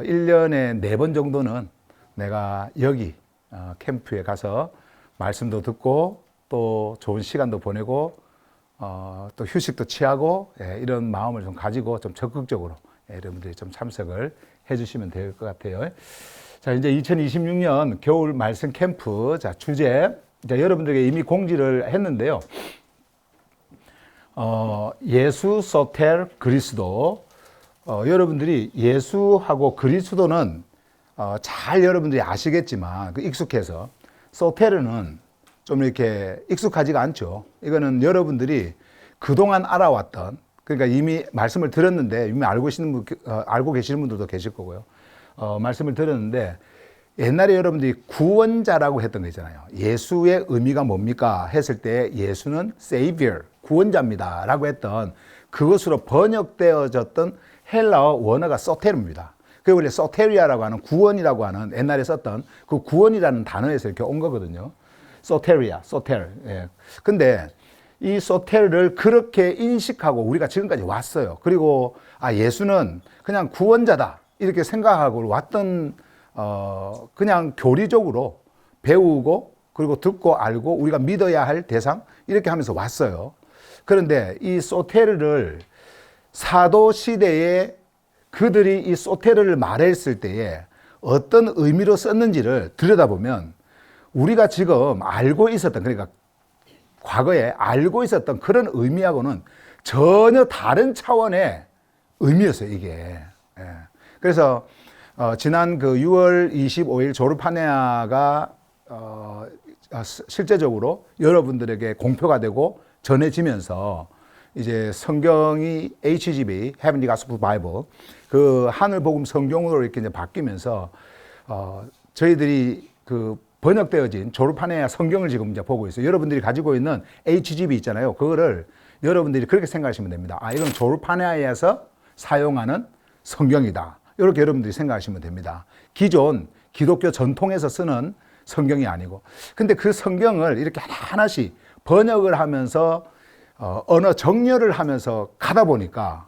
1년에 4번 정도는 내가 여기 캠프에 가서 말씀도 듣고 또 좋은 시간도 보내고 또 휴식도 취하고 이런 마음을 좀 가지고 좀 적극적으로 여러분들이 좀 참석을 해주시면 될 것 같아요. 자, 이제 2026년 겨울 말씀 캠프 주제 여러분들에게 이미 공지를 했는데요. 예수, 소텔, 그리스도. 여러분들이 예수하고 그리스도는 잘 여러분들이 아시겠지만 익숙해서 소테르는 좀 이렇게 익숙하지가 않죠. 이거는 여러분들이 그동안 알아왔던, 그러니까 이미 말씀을 들었는데 이미 알고 계시는 분들도 계실 거고요. 말씀을 들었는데 옛날에 여러분들이 구원자라고 했던 거 있잖아요. 예수의 의미가 뭡니까 했을 때 예수는 Savior, 구원자입니다 라고 했던 그것으로 번역되어졌던 헬라어 원어가 소테르입니다. 그게 원래 소테리아라고 하는 구원이라고 하는 옛날에 썼던 그 구원이라는 단어에서 이렇게 온 거거든요. 소테리아, 소텔. 예. 근데 이 소텔을 그렇게 인식하고 우리가 지금까지 왔어요. 그리고 예수는 그냥 구원자다 이렇게 생각하고 왔던 그냥 교리적으로 배우고 그리고 듣고 알고 우리가 믿어야 할 대상 이렇게 하면서 왔어요. 그런데 이 소테르를 사도 시대에 그들이 이 소테르를 말했을 때에 어떤 의미로 썼는지를 들여다보면 우리가 지금 알고 있었던, 그러니까 과거에 알고 있었던 그런 의미하고는 전혀 다른 차원의 의미였어요, 이게. 그래서 지난 그 6월 25일 조르파네아가 실제적으로 여러분들에게 공표가 되고 전해지면서 이제 성경이 HGB, Heavenly Gospel Bible, 그 하늘 복음 성경으로 이렇게 이제 바뀌면서 저희들이 그 번역되어진 조르파네아 성경을 지금 이제 보고 있어요. 여러분들이 가지고 있는 HGB 있잖아요. 그거를 여러분들이 그렇게 생각하시면 됩니다. 이건 조르파네아에서 사용하는 성경이다. 이렇게 여러분들이 생각하시면 됩니다. 기존 기독교 전통에서 쓰는 성경이 아니고. 근데 그 성경을 이렇게 하나하나씩 번역을 하면서 언어 정렬을 하면서 가다 보니까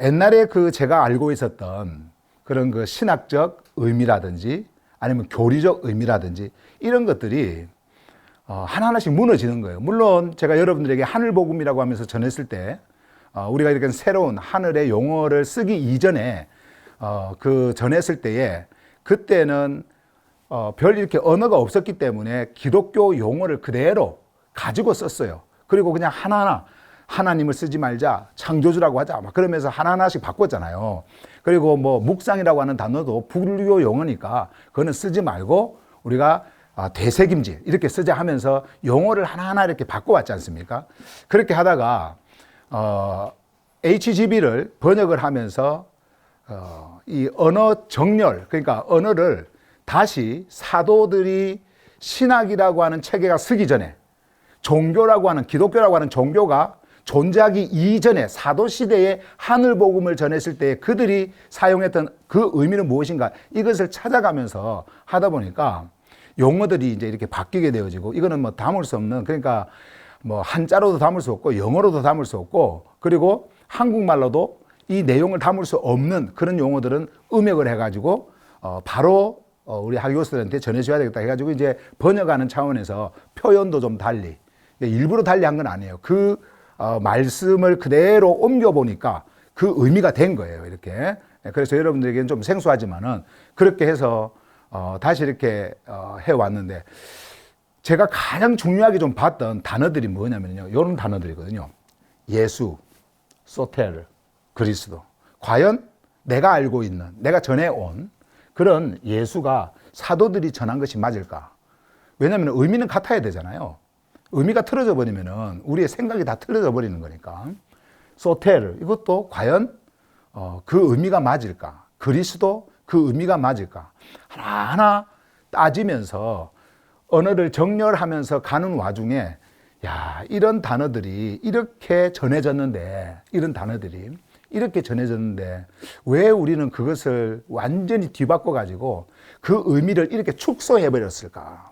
옛날에 그 제가 알고 있었던 그런 그 신학적 의미라든지 아니면 교리적 의미라든지 이런 것들이 하나하나씩 무너지는 거예요. 물론 제가 여러분들에게 하늘복음이라고 하면서 전했을 때 우리가 이렇게 새로운 하늘의 용어를 쓰기 이전에 그 전했을 때에 그때는 별 이렇게 언어가 없었기 때문에 기독교 용어를 그대로 가지고 썼어요. 그리고 그냥 하나하나 하나님을 쓰지 말자, 창조주라고 하자 막 그러면서 하나하나씩 바꿨잖아요. 그리고 뭐 묵상이라고 하는 단어도 불교 용어니까 그거는 쓰지 말고 우리가 되새김질 이렇게 쓰자 하면서 용어를 하나하나 이렇게 바꿔왔지 않습니까? 그렇게 하다가 HGB를 번역을 하면서 이 언어 정렬, 그러니까 언어를 다시 사도들이 신학이라고 하는 체계가 쓰기 전에 종교라고 하는, 기독교라고 하는 종교가 존재하기 이전에 사도시대에 하늘복음을 전했을 때 그들이 사용했던 그 의미는 무엇인가 이것을 찾아가면서 하다 보니까 용어들이 이제 이렇게 바뀌게 되어지고 이거는 뭐 담을 수 없는, 그러니까 뭐 한자로도 담을 수 없고 영어로도 담을 수 없고 그리고 한국말로도 이 내용을 담을 수 없는 그런 용어들은 음역을 해가지고 바로 우리 학교생들한테 전해줘야 되겠다 해가지고 이제 번역하는 차원에서 표현도 좀 달리, 일부러 달리 한 건 아니에요. 그 말씀을 그대로 옮겨보니까 그 의미가 된 거예요, 이렇게. 그래서 여러분들에게는 좀 생소하지만은 그렇게 해서 다시 이렇게 해왔는데 제가 가장 중요하게 좀 봤던 단어들이 뭐냐면요. 이런 단어들이거든요. 예수, 소테르, 그리스도. 과연 내가 알고 있는, 내가 전해온 그런 예수가 사도들이 전한 것이 맞을까? 왜냐하면 의미는 같아야 되잖아요. 의미가 틀어져 버리면은 우리의 생각이 다 틀어져 버리는 거니까. 소테르, 이것도 과연 그 의미가 맞을까? 그리스도 그 의미가 맞을까? 하나하나 따지면서 언어를 정렬하면서 가는 와중에 이런 단어들이 이렇게 전해졌는데, 이런 단어들이 이렇게 전해졌는데 왜 우리는 그것을 완전히 뒤바꿔 가지고 그 의미를 이렇게 축소해 버렸을까?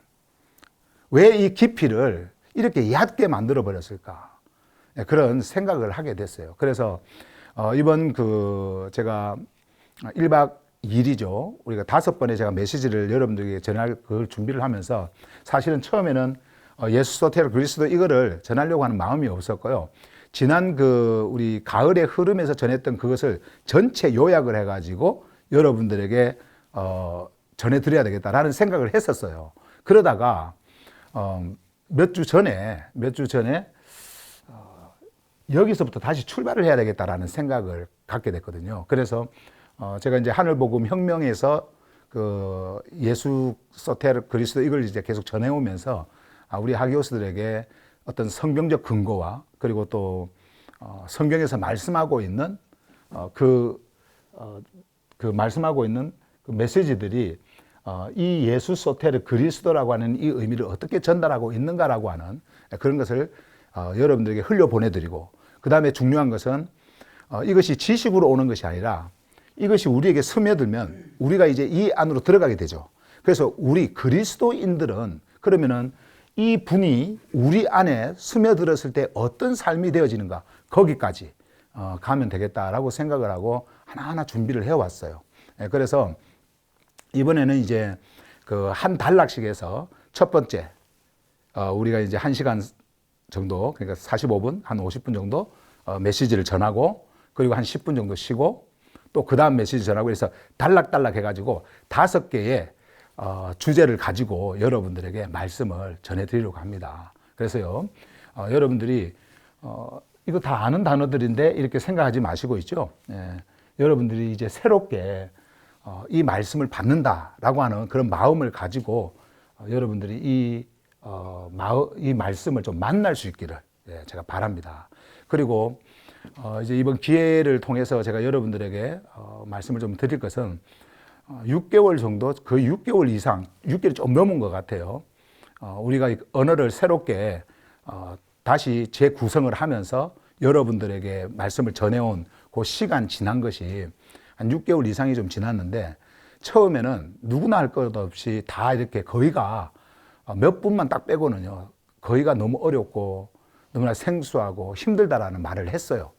왜 이 깊이를 이렇게 얕게 만들어 버렸을까? 그런 생각을 하게 됐어요. 그래서 이번 제가 1박 일이죠. 우리가 5번에 제가 메시지를 여러분들에게 전할 그걸 준비를 하면서 사실은 처음에는 예수 소테르 그리스도 이거를 전하려고 하는 마음이 없었고요. 지난 우리 가을의 흐름에서 전했던 그것을 전체 요약을 해가지고 여러분들에게 전해드려야 되겠다라는 생각을 했었어요. 그러다가 몇 주 전에 여기서부터 다시 출발을 해야 되겠다라는 생각을 갖게 됐거든요. 그래서 제가 이제 하늘복음 혁명에서 예수 소테르 그리스도 이걸 이제 계속 전해오면서 우리 하기오스들에게 어떤 성경적 근거와 그리고 또 성경에서 말씀하고 있는 말씀하고 있는 그 메시지들이 이 예수 소테르 그리스도라고 하는 이 의미를 어떻게 전달하고 있는가라고 하는 그런 것을 여러분들에게 흘려보내드리고, 그 다음에 중요한 것은 이것이 지식으로 오는 것이 아니라 이것이 우리에게 스며들면 우리가 이제 이 안으로 들어가게 되죠. 그래서 우리 그리스도인들은 그러면은 이 분이 우리 안에 스며들었을 때 어떤 삶이 되어지는가, 거기까지 가면 되겠다라고 생각을 하고 하나하나 준비를 해왔어요. 그래서 이번에는 이제 한 단락씩에서 첫 번째 우리가 이제 1시간 정도, 그러니까 45분, 한 50분 정도 메시지를 전하고, 그리고 한 10분 정도 쉬고, 또 그 다음 메시지 전하고, 그래서 단락단락 해가지고 5개의 주제를 가지고 여러분들에게 말씀을 전해드리려고 합니다. 그래서요, 여러분들이 이거 다 아는 단어들인데 이렇게 생각하지 마시고 있죠. 여러분들이 이제 새롭게 이 말씀을 받는다라고 하는 그런 마음을 가지고 여러분들이 이 말씀을 좀 만날 수 있기를 제가 바랍니다. 그리고 이제 이번 기회를 통해서 제가 여러분들에게 말씀을 좀 드릴 것은 6개월 정도, 거의 6개월 이상, 6개월이 좀 넘은 것 같아요. 우리가 언어를 새롭게 다시 재구성을 하면서 여러분들에게 말씀을 전해온 그 시간 지난 것이 한 6개월 이상이 좀 지났는데, 처음에는 누구나 할 것 없이 다 이렇게 거의가 몇 분만 딱 빼고는요, 거의가 너무 어렵고 너무나 생소하고 힘들다라는 말을 했어요.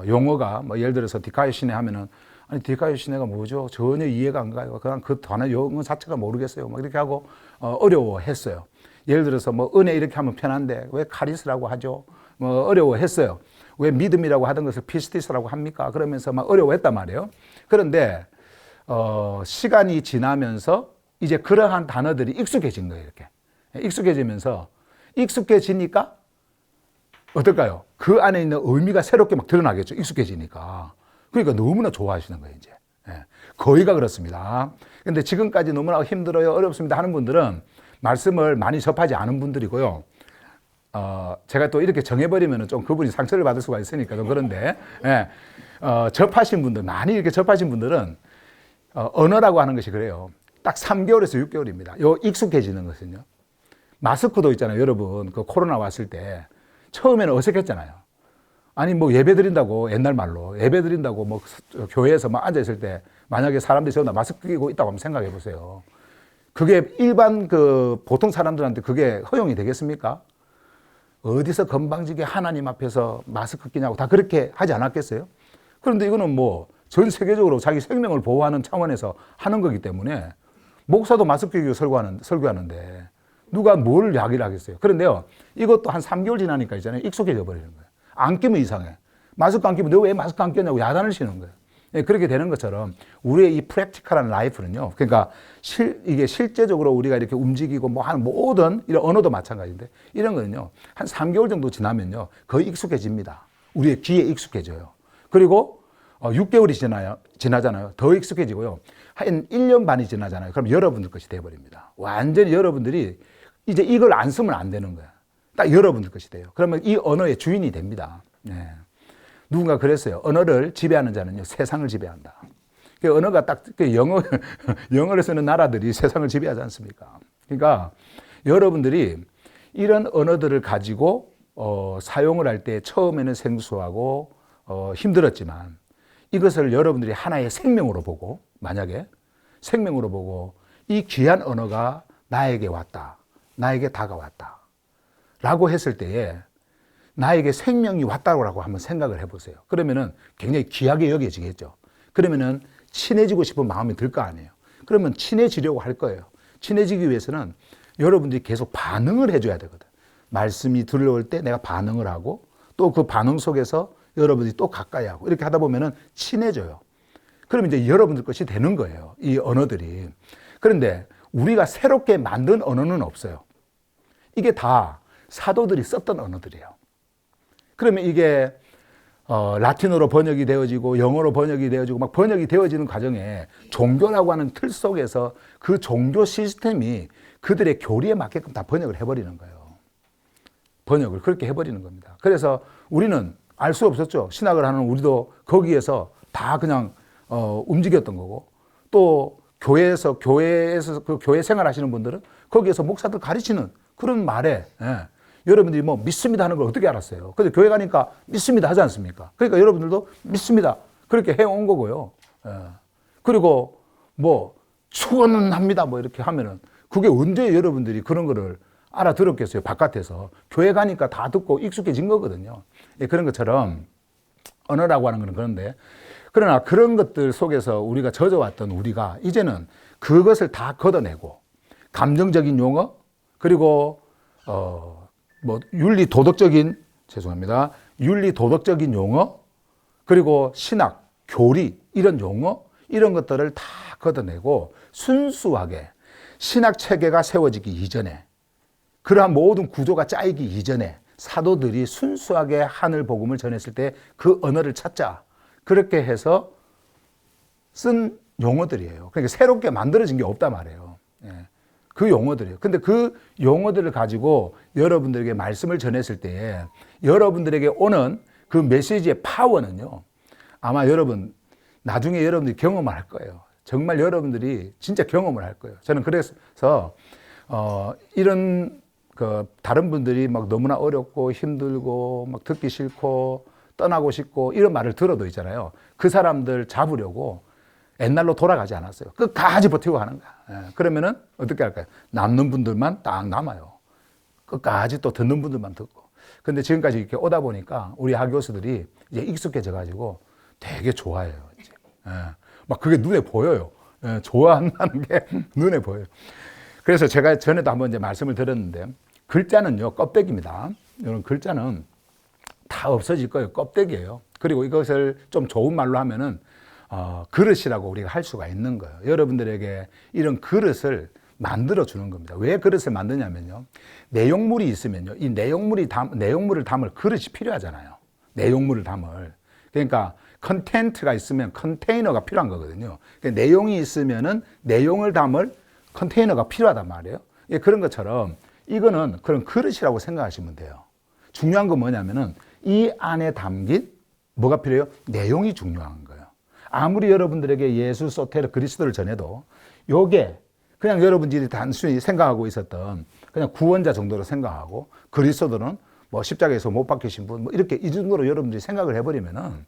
용어가 뭐 예를 들어서 디카이 시네 하면은, 아니 디카이 시네가 뭐죠? 전혀 이해가 안 가요. 그냥 그 단어 용어 자체가 모르겠어요. 막 이렇게 하고 어려워했어요. 예를 들어서 뭐 은혜 이렇게 하면 편한데 왜 카리스라고 하죠? 뭐 어려워했어요. 왜 믿음이라고 하던 것을 피스티스라고 합니까? 그러면서 막 어려워했단 말이에요. 그런데 시간이 지나면서 이제 그러한 단어들이 익숙해진 거예요. 이렇게 익숙해지면서, 익숙해지니까 어떨까요? 그 안에 있는 의미가 새롭게 막 드러나겠죠. 익숙해지니까. 그러니까 너무나 좋아하시는 거예요, 이제. 거의가 그렇습니다. 근데 지금까지 너무나 힘들어요, 어렵습니다 하는 분들은 말씀을 많이 접하지 않은 분들이고요. 제가 또 이렇게 정해버리면 좀 그분이 상처를 받을 수가 있으니까 좀 그런데, 접하신 분들, 많이 이렇게 접하신 분들은 언어라고 하는 것이 그래요. 딱 3개월에서 6개월입니다. 요 익숙해지는 것은요. 마스크도 있잖아요, 여러분. 그 코로나 왔을 때 처음에는 어색했잖아요. 아니 뭐 예배 드린다고, 옛날 말로 예배 드린다고 뭐 교회에서 막 앉아 있을 때 만약에 사람들이 전부 다 마스크 끼고 있다고 한번 생각해 보세요. 그게 일반 보통 사람들한테 그게 허용이 되겠습니까? 어디서 건방지게 하나님 앞에서 마스크 끼냐고 다 그렇게 하지 않았겠어요? 그런데 이거는 뭐 전 세계적으로 자기 생명을 보호하는 차원에서 하는 거기 때문에, 목사도 마스크 끼고 설교하는데 누가 뭘 이야기를 하겠어요? 그런데요, 이것도 한 3개월 지나니까 있잖아요, 익숙해져 버리는 거예요. 안 끼면 이상해. 마스크 안 끼면 너 왜 마스크 안 꼈냐고 야단을 치는 거예요. 그렇게 되는 것처럼 우리의 이 프랙티컬한 라이프는요, 그러니까 이게 실제적으로 우리가 이렇게 움직이고 뭐 하는 모든 이런 언어도 마찬가지인데, 이런 거는요, 한 3개월 정도 지나면요, 거의 익숙해집니다. 우리의 귀에 익숙해져요. 그리고 6개월이 지나잖아요. 더 익숙해지고요. 한 1년 반이 지나잖아요. 그럼 여러분들 것이 돼버립니다. 완전히 여러분들이 이제 이걸 안 쓰면 안 되는 거야. 딱 여러분들 것이 돼요. 그러면 이 언어의 주인이 됩니다. 누군가 그랬어요. 언어를 지배하는 자는요, 세상을 지배한다. 그 언어가 딱 영어를 쓰는 나라들이 세상을 지배하지 않습니까? 그러니까 여러분들이 이런 언어들을 가지고 사용을 할 때 처음에는 생소하고 힘들었지만, 이것을 여러분들이 하나의 생명으로 보고, 만약에 생명으로 보고 이 귀한 언어가 나에게 왔다, 나에게 다가왔다 라고 했을 때에 나에게 생명이 왔다고 한번 생각을 해보세요. 그러면은 굉장히 귀하게 여겨지겠죠. 그러면은 친해지고 싶은 마음이 들 거 아니에요. 그러면 친해지려고 할 거예요. 친해지기 위해서는 여러분들이 계속 반응을 해줘야 되거든. 말씀이 들려올 때 내가 반응을 하고 또 그 반응 속에서 여러분들이 또 가까이 하고 이렇게 하다 보면은 친해져요. 그럼 이제 여러분들 것이 되는 거예요. 이 언어들이. 그런데 우리가 새롭게 만든 언어는 없어요. 이게 다 사도들이 썼던 언어들이에요. 그러면 이게 라틴어로 번역이 되어지고 영어로 번역이 되어지고 막 번역이 되어지는 과정에 종교라고 하는 틀 속에서 그 종교 시스템이 그들의 교리에 맞게끔 다 번역을 해버리는 거예요. 번역을 그렇게 해버리는 겁니다. 그래서 우리는 알 수 없었죠. 신학을 하는 우리도 거기에서 다 그냥 움직였던 거고, 또 교회에서 그 교회 생활하시는 분들은 거기에서 목사들 가르치는 그런 말에 여러분들이 뭐 믿습니다 하는 걸 어떻게 알았어요? 근데 교회 가니까 믿습니다 하지 않습니까? 그러니까 여러분들도 믿습니다 그렇게 해온 거고요. 그리고 뭐 축원은 합니다 뭐 이렇게 하면은 그게 언제 여러분들이 그런 거를 알아들었겠어요? 바깥에서. 교회 가니까 다 듣고 익숙해진 거거든요. 그런 것처럼 언어라고 하는 건 그런데, 그러나 그런 것들 속에서 우리가 젖어왔던 우리가 이제는 그것을 다 걷어내고 감정적인 용어, 그리고 뭐 윤리 도덕적인 용어, 그리고 신학, 교리 이런 용어 이런 것들을 다 걷어내고 순수하게 신학 체계가 세워지기 이전에, 그러한 모든 구조가 짜이기 이전에 사도들이 순수하게 하늘 복음을 전했을 때 그 언어를 찾자. 그렇게 해서 쓴 용어들이에요. 그러니까 새롭게 만들어진 게 없단 말이에요. 그 용어들이에요. 근데 그 용어들을 가지고 여러분들에게 말씀을 전했을 때 여러분들에게 오는 그 메시지의 파워는요, 아마 나중에 여러분들이 경험을 할 거예요. 정말 여러분들이 진짜 경험을 할 거예요. 저는 그래서 이런 다른 분들이 막 너무나 어렵고 힘들고 막 듣기 싫고 떠나고 싶고 이런 말을 들어도 있잖아요. 그 사람들 잡으려고 옛날로 돌아가지 않았어요. 끝까지 버티고 가는 거야. 그러면은 어떻게 할까요? 남는 분들만 딱 남아요. 끝까지 또 듣는 분들만 듣고. 근데 지금까지 이렇게 오다 보니까 우리 학교수들이 이제 익숙해져 가지고 되게 좋아해요. 이제. 막 그게 눈에 보여요. 좋아한다는 게 눈에 보여요. 그래서 제가 전에도 한번 이제 말씀을 드렸는데, 글자는요, 껍데기입니다. 이런 글자는 다 없어질 거예요. 껍데기예요. 그리고 이것을 좀 좋은 말로 하면은, 그릇이라고 우리가 할 수가 있는 거예요. 여러분들에게 이런 그릇을 만들어 주는 겁니다. 왜 그릇을 만드냐면요, 내용물이 있으면요, 이 내용물을 담을 그릇이 필요하잖아요. 내용물을 담을. 그러니까 컨텐트가 있으면 컨테이너가 필요한 거거든요. 그러니까 내용이 있으면은 내용을 담을 컨테이너가 필요하단 말이에요. 그런 것처럼 이거는 그런 그릇이라고 생각하시면 돼요. 중요한 건 뭐냐면은 이 안에 담긴 뭐가 필요해요? 내용이 중요한 거예요. 아무리 여러분들에게 예수, 소테르, 그리스도를 전해도 요게 그냥 여러분들이 단순히 생각하고 있었던 그냥 구원자 정도로 생각하고, 그리스도는 뭐 십자가에서 못 박히신 분 뭐 이렇게 이 정도로 여러분들이 생각을 해버리면은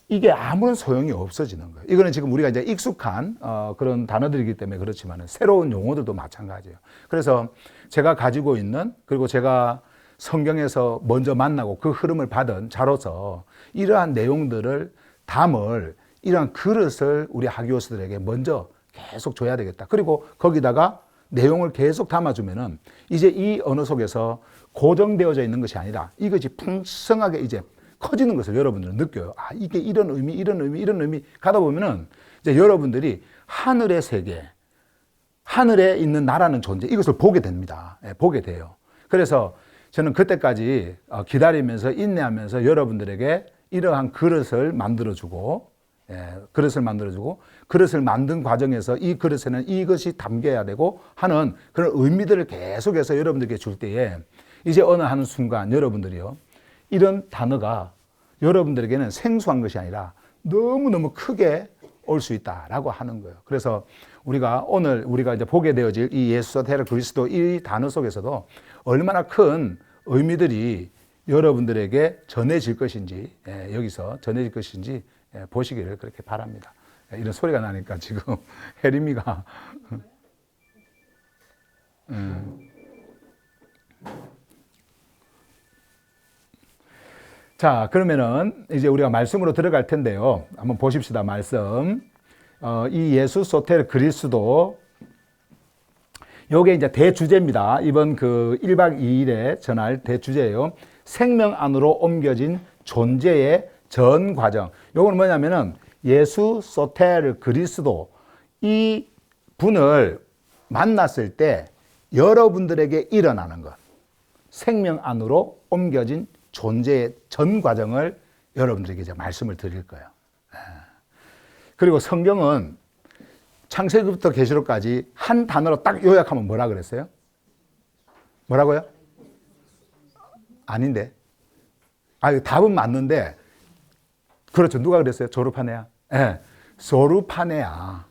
이게 아무런 소용이 없어지는 거예요. 이거는 지금 우리가 이제 익숙한 그런 단어들이기 때문에 그렇지만 새로운 용어들도 마찬가지예요. 그래서 제가 가지고 있는, 그리고 제가 성경에서 먼저 만나고 그 흐름을 받은 자로서 이러한 내용들을 담을 이러한 그릇을 우리 학교수들에게 먼저 계속 줘야 되겠다. 그리고 거기다가 내용을 계속 담아주면은 이제 이 언어 속에서 고정되어져 있는 것이 아니라 이것이 풍성하게 이제 커지는 것을 여러분들은 느껴요. 아, 이게 이런 의미 가다 보면은 이제 여러분들이 하늘의 세계, 하늘에 있는 나라는 존재, 이것을 보게 됩니다. 보게 돼요. 그래서 저는 그때까지 기다리면서 인내하면서 여러분들에게 이러한 그릇을 만들어주고, 그릇을 만든 과정에서 이 그릇에는 이것이 담겨야 되고 하는 그런 의미들을 계속해서 여러분들에게 줄 때에 이제 어느 한 순간 여러분들이요, 이런 단어가 여러분들에게는 생소한 것이 아니라 너무너무 크게 올 수 있다라고 하는 거예요. 그래서 오늘 우리가 이제 보게 되어질 이 예수, 테라, 그리스도 이 단어 속에서도 얼마나 큰 의미들이 여러분들에게 전해질 것인지, 여기서 전해질 것인지 보시기를 그렇게 바랍니다. 이런 소리가 나니까 지금 혜림이가 자, 그러면은 이제 우리가 말씀으로 들어갈 텐데요. 한번 보십시다, 말씀. 이 예수 소텔 그리스도, 요게 이제 대주제입니다. 이번 그 1박 2일에 전할 대주제예요. 생명 안으로 옮겨진 존재의 전 과정. 요거는 뭐냐면은 예수 소텔 그리스도, 이 분을 만났을 때 여러분들에게 일어나는 것. 생명 안으로 옮겨진 존재의 전 과정을 여러분들에게 이제 말씀을 드릴 거예요. 그리고 성경은 창세기부터 계시록까지 한 단어로 딱 요약하면 뭐라 그랬어요? 뭐라고요? 아닌데. 답은 맞는데, 그렇죠. 누가 그랬어요? 조르파네아. 예. 조르파네아.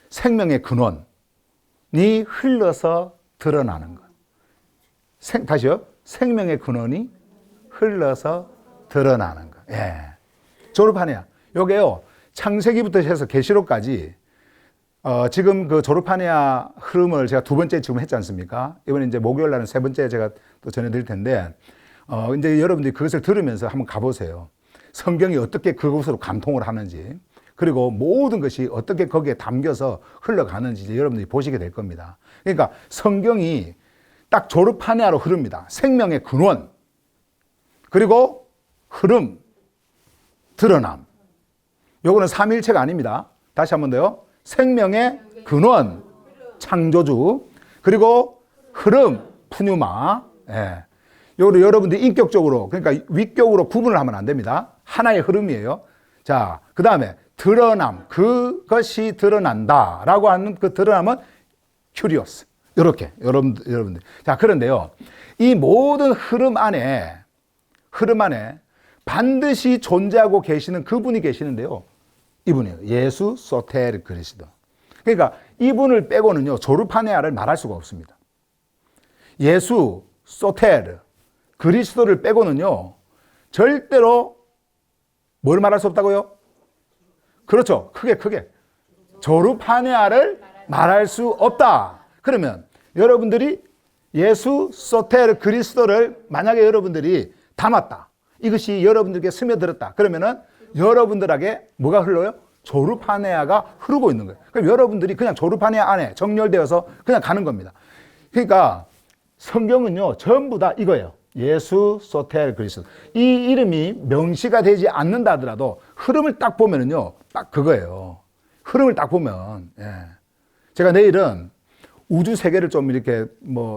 생명의 근원이 흘러서 드러나는 것. 다시요. 생명의 근원이 흘러서 드러나는 것. 예. 조르파네아. 요게요, 창세기부터 해서 계시록까지, 지금 그 조르파네아 흐름을 제가 두 번째 지금 했지 않습니까? 이번에 이제 목요일 날은 세 번째 제가 또 전해드릴 텐데, 이제 여러분들이 그것을 들으면서 한번 가보세요. 성경이 어떻게 그곳으로 감통을 하는지, 그리고 모든 것이 어떻게 거기에 담겨서 흘러가는지 이제 여러분들이 보시게 될 겁니다. 그러니까 성경이 딱 조르파네아로 흐릅니다. 생명의 근원, 그리고 흐름, 드러남. 요거는 삼위일체가 아닙니다. 다시 한 번 더요. 생명의 근원, 창조주, 그리고 흐름, 푸뉴마. 예. 요거를 여러분들이 인격적으로, 그러니까 위격으로 구분을 하면 안 됩니다. 하나의 흐름이에요. 자, 그 다음에 드러남, 그것이 드러난다라고 하는 그 드러남은 큐리오스. 이렇게 여러분들. 자, 그런데요, 이 모든 흐름 안에 반드시 존재하고 계시는 그분이 계시는데요. 이분이에요. 예수 소텔 그리스도. 그러니까 이분을 빼고는요, 조르파네아를 말할 수가 없습니다. 예수 소텔 그리스도를 빼고는요, 절대로 뭘 말할 수 없다고요? 그렇죠. 크게. 조르파네아를 말할 수 없다. 그러면 여러분들이 예수 소텔 그리스도를 만약에 여러분들이 담았다. 이것이 여러분들에게 스며들었다. 그러면은 여러분들에게 뭐가 흘러요? 조르파네아가 흐르고 있는 거예요. 그럼 여러분들이 그냥 조르파네아 안에 정렬되어서 그냥 가는 겁니다. 그러니까 성경은요, 전부 다 이거예요. 예수 소텔 그리스도. 이 이름이 명시가 되지 않는다 하더라도 흐름을 딱 보면은요, 딱 그거예요. 흐름을 딱 보면. 예. 제가 내일은 우주 세계를 좀 이렇게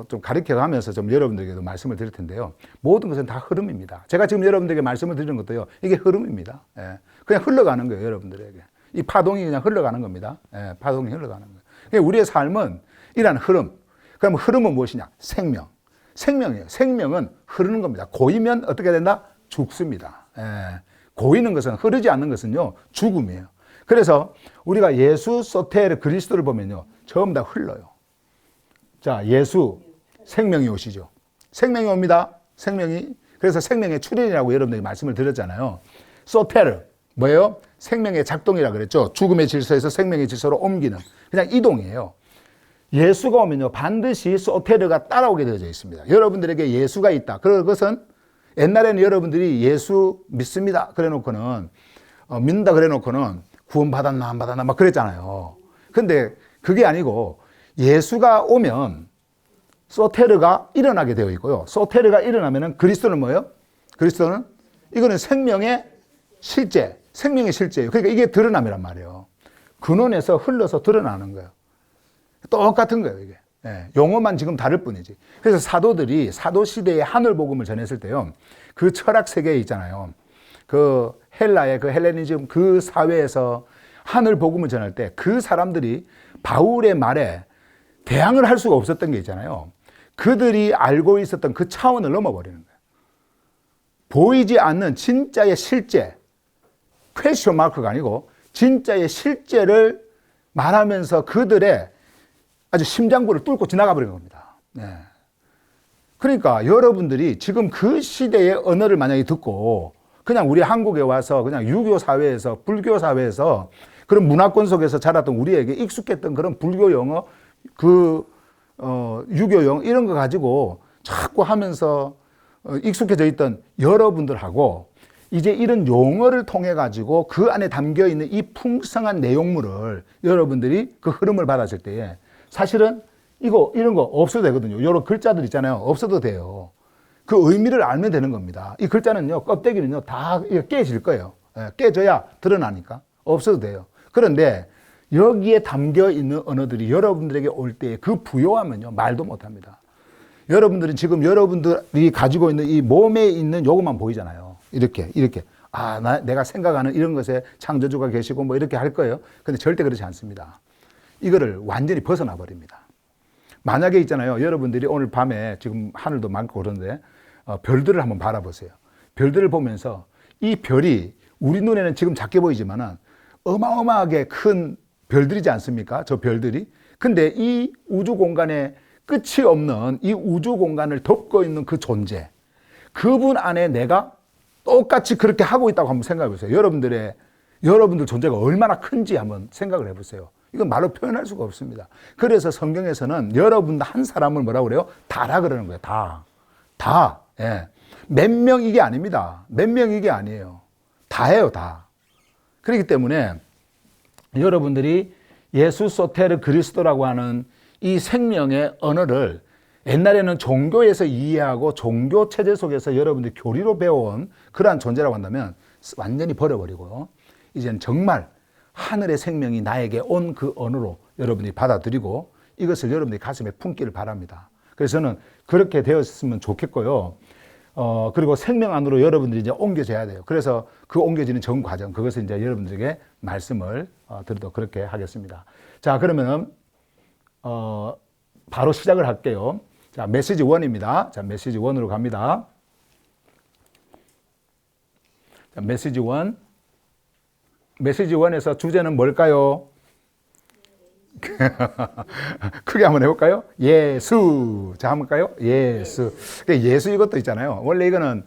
좀 가르쳐 가면서 좀 여러분들에게도 말씀을 드릴 텐데요. 모든 것은 다 흐름입니다. 제가 지금 여러분들에게 말씀을 드리는 것도요, 이게 흐름입니다. 예. 그냥 흘러가는 거예요, 여러분들에게. 이 파동이 그냥 흘러가는 겁니다. 예. 파동이 흘러가는 거예요. 그러니까 우리의 삶은 이러한 흐름. 그럼 흐름은 무엇이냐? 생명. 생명이에요. 생명은 흐르는 겁니다. 고이면 어떻게 된다? 죽습니다. 예. 고이는 것은, 흐르지 않는 것은요, 죽음이에요. 그래서 우리가 예수 소텔 그리스도를 보면요, 전부 다 흘러요. 자, 예수, 생명이 오시죠. 생명이 옵니다. 생명이. 그래서 생명의 출현이라고 여러분들이 말씀을 드렸잖아요. 소테르, 뭐예요? 생명의 작동이라 그랬죠. 죽음의 질서에서 생명의 질서로 옮기는. 그냥 이동이에요. 예수가 오면요, 반드시 소테르가 따라오게 되어져 있습니다. 여러분들에게 예수가 있다. 그것은 옛날에는 여러분들이 예수 믿습니다. 그래 놓고는, 믿는다 그래 놓고는 구원받았나 안 받았나 막 그랬잖아요. 근데 그게 아니고 예수가 오면 소테르가 일어나게 되어 있고요. 소테르가 일어나면은 그리스도는 뭐예요? 그리스도는 이거는 생명의 실제, 생명의 실제예요. 그러니까 이게 드러남이란 말이에요. 근원에서 흘러서 드러나는 거예요. 똑같은 거예요, 이게. 예, 용어만 지금 다를 뿐이지. 그래서 사도들이 사도 시대의 하늘 복음을 전했을 때요, 그 철학 세계에 있잖아요. 그 헬라의 그 헬레니즘 그 사회에서 하늘 복음을 전할 때 그 사람들이 바울의 말에 대항을 할 수가 없었던 게 있잖아요. 그들이 알고 있었던 그 차원을 넘어버리는 거예요. 보이지 않는 진짜의 실제, 퀘스천 마크가 아니고 진짜의 실제를 말하면서 그들의 아주 심장부를 뚫고 지나가 버린 겁니다. 네. 그러니까 여러분들이 지금 그 시대의 언어를 만약에 듣고 그냥 우리 한국에 와서 그냥 유교 사회에서, 불교 사회에서 그런 문화권 속에서 자랐던 우리에게 익숙했던 그런 불교 영어, 유교 영어 이런 거 가지고 자꾸 하면서 익숙해져 있던 여러분들하고 이제 이런 용어를 통해 가지고 그 안에 담겨 있는 이 풍성한 내용물을 여러분들이 그 흐름을 받았을 때에 사실은 이런 거 없어도 되거든요. 이런 글자들 있잖아요. 없어도 돼요. 그 의미를 알면 되는 겁니다. 이 글자는요, 껍데기는요, 다 깨질 거예요. 깨져야 드러나니까. 없어도 돼요. 그런데 여기에 담겨 있는 언어들이 여러분들에게 올 때 그 부요하면요, 말도 못 합니다. 여러분들은 지금 여러분들이 가지고 있는 이 몸에 있는 요것만 보이잖아요. 이렇게. 내가 생각하는 이런 것에 창조주가 계시고 뭐 이렇게 할 거예요. 근데 절대 그렇지 않습니다. 이거를 완전히 벗어나 버립니다. 만약에 있잖아요. 여러분들이 오늘 밤에 지금 하늘도 맑고 그런데 별들을 한번 바라보세요. 별들을 보면서 이 별이 우리 눈에는 지금 작게 보이지만은 어마어마하게 큰 별들이지 않습니까? 저 별들이. 근데 이 우주 공간에 끝이 없는 이 우주 공간을 덮고 있는 그 존재, 그분 안에 내가 똑같이 그렇게 하고 있다고 한번 생각해 보세요. 여러분들 존재가 얼마나 큰지 한번 생각을 해보세요. 이건 말로 표현할 수가 없습니다. 그래서 성경에서는 여러분 한 사람을 뭐라고 그래요? 다라 그러는 거예요. 다. 예. 몇 명 이게 아닙니다. 몇 명 이게 아니에요. 다예요, 다. 그렇기 때문에 여러분들이 예수 소테르 그리스도라고 하는 이 생명의 언어를 옛날에는 종교에서 이해하고 종교 체제 속에서 여러분들이 교리로 배워온 그러한 존재라고 한다면 완전히 버려버리고 이제는 정말 하늘의 생명이 나에게 온 그 언어로 여러분이 받아들이고 이것을 여러분들이 가슴에 품기를 바랍니다. 그래서 저는 그렇게 되었으면 좋겠고요. 그리고 생명 안으로 여러분들이 이제 옮겨져야 돼요. 그래서 그 옮겨지는 전 과정, 그것을 이제 여러분들에게 말씀을 드리도록 그렇게 하겠습니다. 자, 그러면은, 바로 시작을 할게요. 자, 메시지 1입니다. 자, 메시지 1으로 갑니다. 자, 메시지 1. 메시지 1에서 주제는 뭘까요? 크게 한번 해볼까요? 예수. 자, 한번 볼까요? 예수. 예수 이것도 있잖아요. 원래 이거는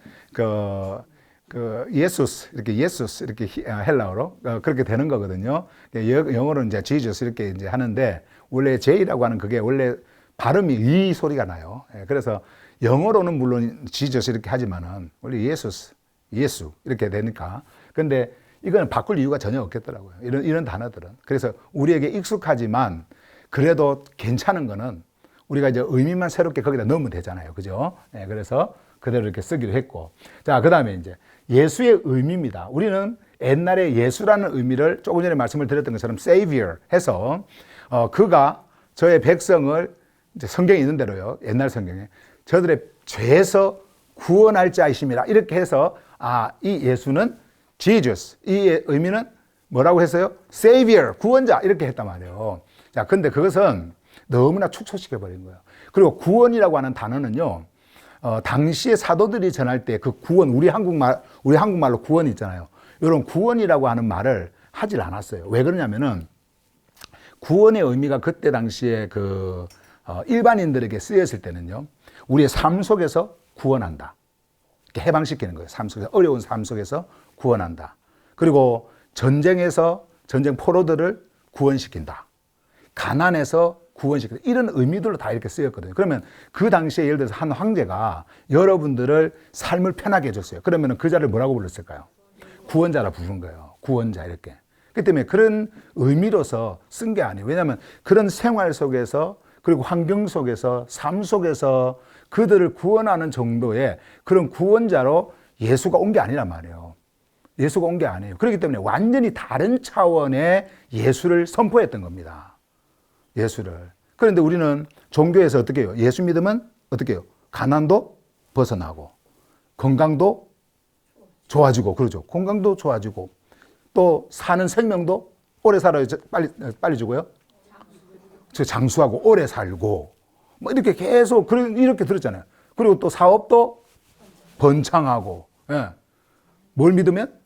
예수스, 이렇게 헬라어로 그렇게 되는 거거든요. 영어로는 이제 Jesus 이렇게 이제 하는데 원래 J라고 하는 그게 원래 발음이 이 소리가 나요. 그래서 영어로는 물론 Jesus 이렇게 하지만은 원래 예수 이렇게 되니까. 근데 이거는 바꿀 이유가 전혀 없겠더라고요. 이런 단어들은. 그래서 우리에게 익숙하지만 그래도 괜찮은 거는 우리가 이제 의미만 새롭게 거기다 넣으면 되잖아요. 그죠? 그래서 그대로 이렇게 쓰기로 했고. 자, 그 다음에 이제 예수의 의미입니다. 우리는 옛날에 예수라는 의미를 조금 전에 말씀을 드렸던 것처럼 Savior 해서 그가 저의 백성을 이제 성경에 있는 대로요. 옛날 성경에 저들의 죄에서 구원할 자이심이라 이렇게 해서 이 예수는 Jesus, 이 의미는 뭐라고 했어요? Savior, 구원자 이렇게 했단 말이에요. 자, 근데 그것은 너무나 축소시켜 버린 거예요. 그리고 구원이라고 하는 단어는요, 당시의 사도들이 전할 때 그 구원, 우리 한국말로 구원 있잖아요. 이런 구원이라고 하는 말을 하질 않았어요. 왜 그러냐면은 구원의 의미가 그때 당시에 일반인들에게 쓰였을 때는요, 우리의 삶 속에서 구원한다. 이렇게 해방시키는 거예요. 삶 속에서, 어려운 삶 속에서 구원한다. 그리고 전쟁 포로들을 구원시킨다. 가난에서 구원시킨다. 이런 의미들로 다 이렇게 쓰였거든요. 그러면 그 당시에 예를 들어서 한 황제가 여러분들을 삶을 편하게 해줬어요. 그러면 그 자를 뭐라고 불렀을까요? 구원자라 부른 거예요. 구원자 이렇게. 그렇기 때문에 그런 의미로서 쓴 게 아니에요. 왜냐하면 그런 생활 속에서 그리고 환경 속에서 삶 속에서 그들을 구원하는 정도의 그런 구원자로 예수가 온 게 아니란 말이에요. 예수가 온 게 아니에요. 그렇기 때문에 완전히 다른 차원의 예수를 선포했던 겁니다. 예수를. 그런데 우리는 종교에서 어떻게 해요? 예수 믿으면 어떻게 해요? 가난도 벗어나고 건강도 좋아지고 그러죠. 건강도 좋아지고 또 사는 생명도 오래 살아요. 빨리 죽어요. 장수하고 오래 살고 뭐 이렇게 계속 이렇게 들었잖아요. 그리고 또 사업도 번창하고. 예. 뭘 믿으면?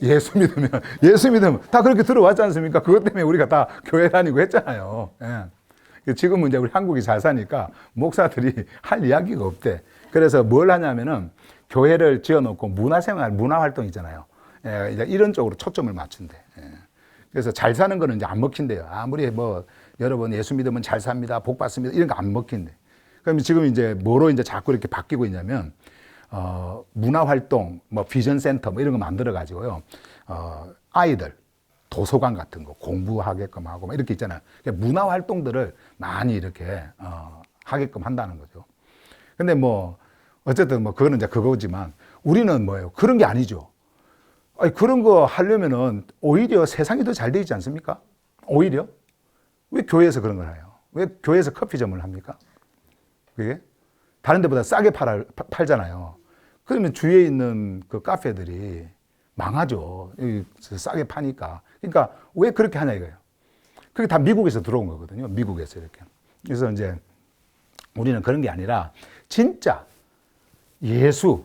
예수 믿으면 다 그렇게 들어왔지 않습니까? 그것 때문에 우리가 다 교회 다니고 했잖아요. 예. 지금은 이제 우리 한국이 잘 사니까 목사들이 할 이야기가 없대. 그래서 뭘 하냐면은 교회를 지어놓고 문화생활, 문화활동 있잖아요. 예, 이런 쪽으로 초점을 맞춘대. 예. 그래서 잘 사는 거는 이제 안 먹힌대요. 아무리 여러분 예수 믿으면 잘 삽니다, 복 받습니다 이런 거 안 먹힌대. 그럼 지금 이제 뭐로 이제 자꾸 이렇게 바뀌고 있냐면 문화활동, 뭐 비전센터 뭐 이런 거 만들어가지고요. 아이들 도서관 같은 거 공부하게끔 하고 막 이렇게 있잖아요. 문화활동들을 많이 이렇게 하게끔 한다는 거죠. 근데 뭐 어쨌든 뭐 그거는 이제 그거지만 우리는 뭐예요? 그런 게 아니죠. 아니, 그런 거 하려면은 오히려 세상이 더 잘 돼 있지 않습니까? 오히려 왜 교회에서 그런 걸 해요? 왜 교회에서 커피점을 합니까? 그게 다른 데보다 싸게 팔잖아요. 그러면 주위에 있는 그 카페들이 망하죠. 싸게 파니까. 그러니까 왜 그렇게 하냐 이거예요. 그게 다 미국에서 들어온 거거든요. 미국에서 이렇게. 그래서 이제 우리는 그런 게 아니라 진짜 예수,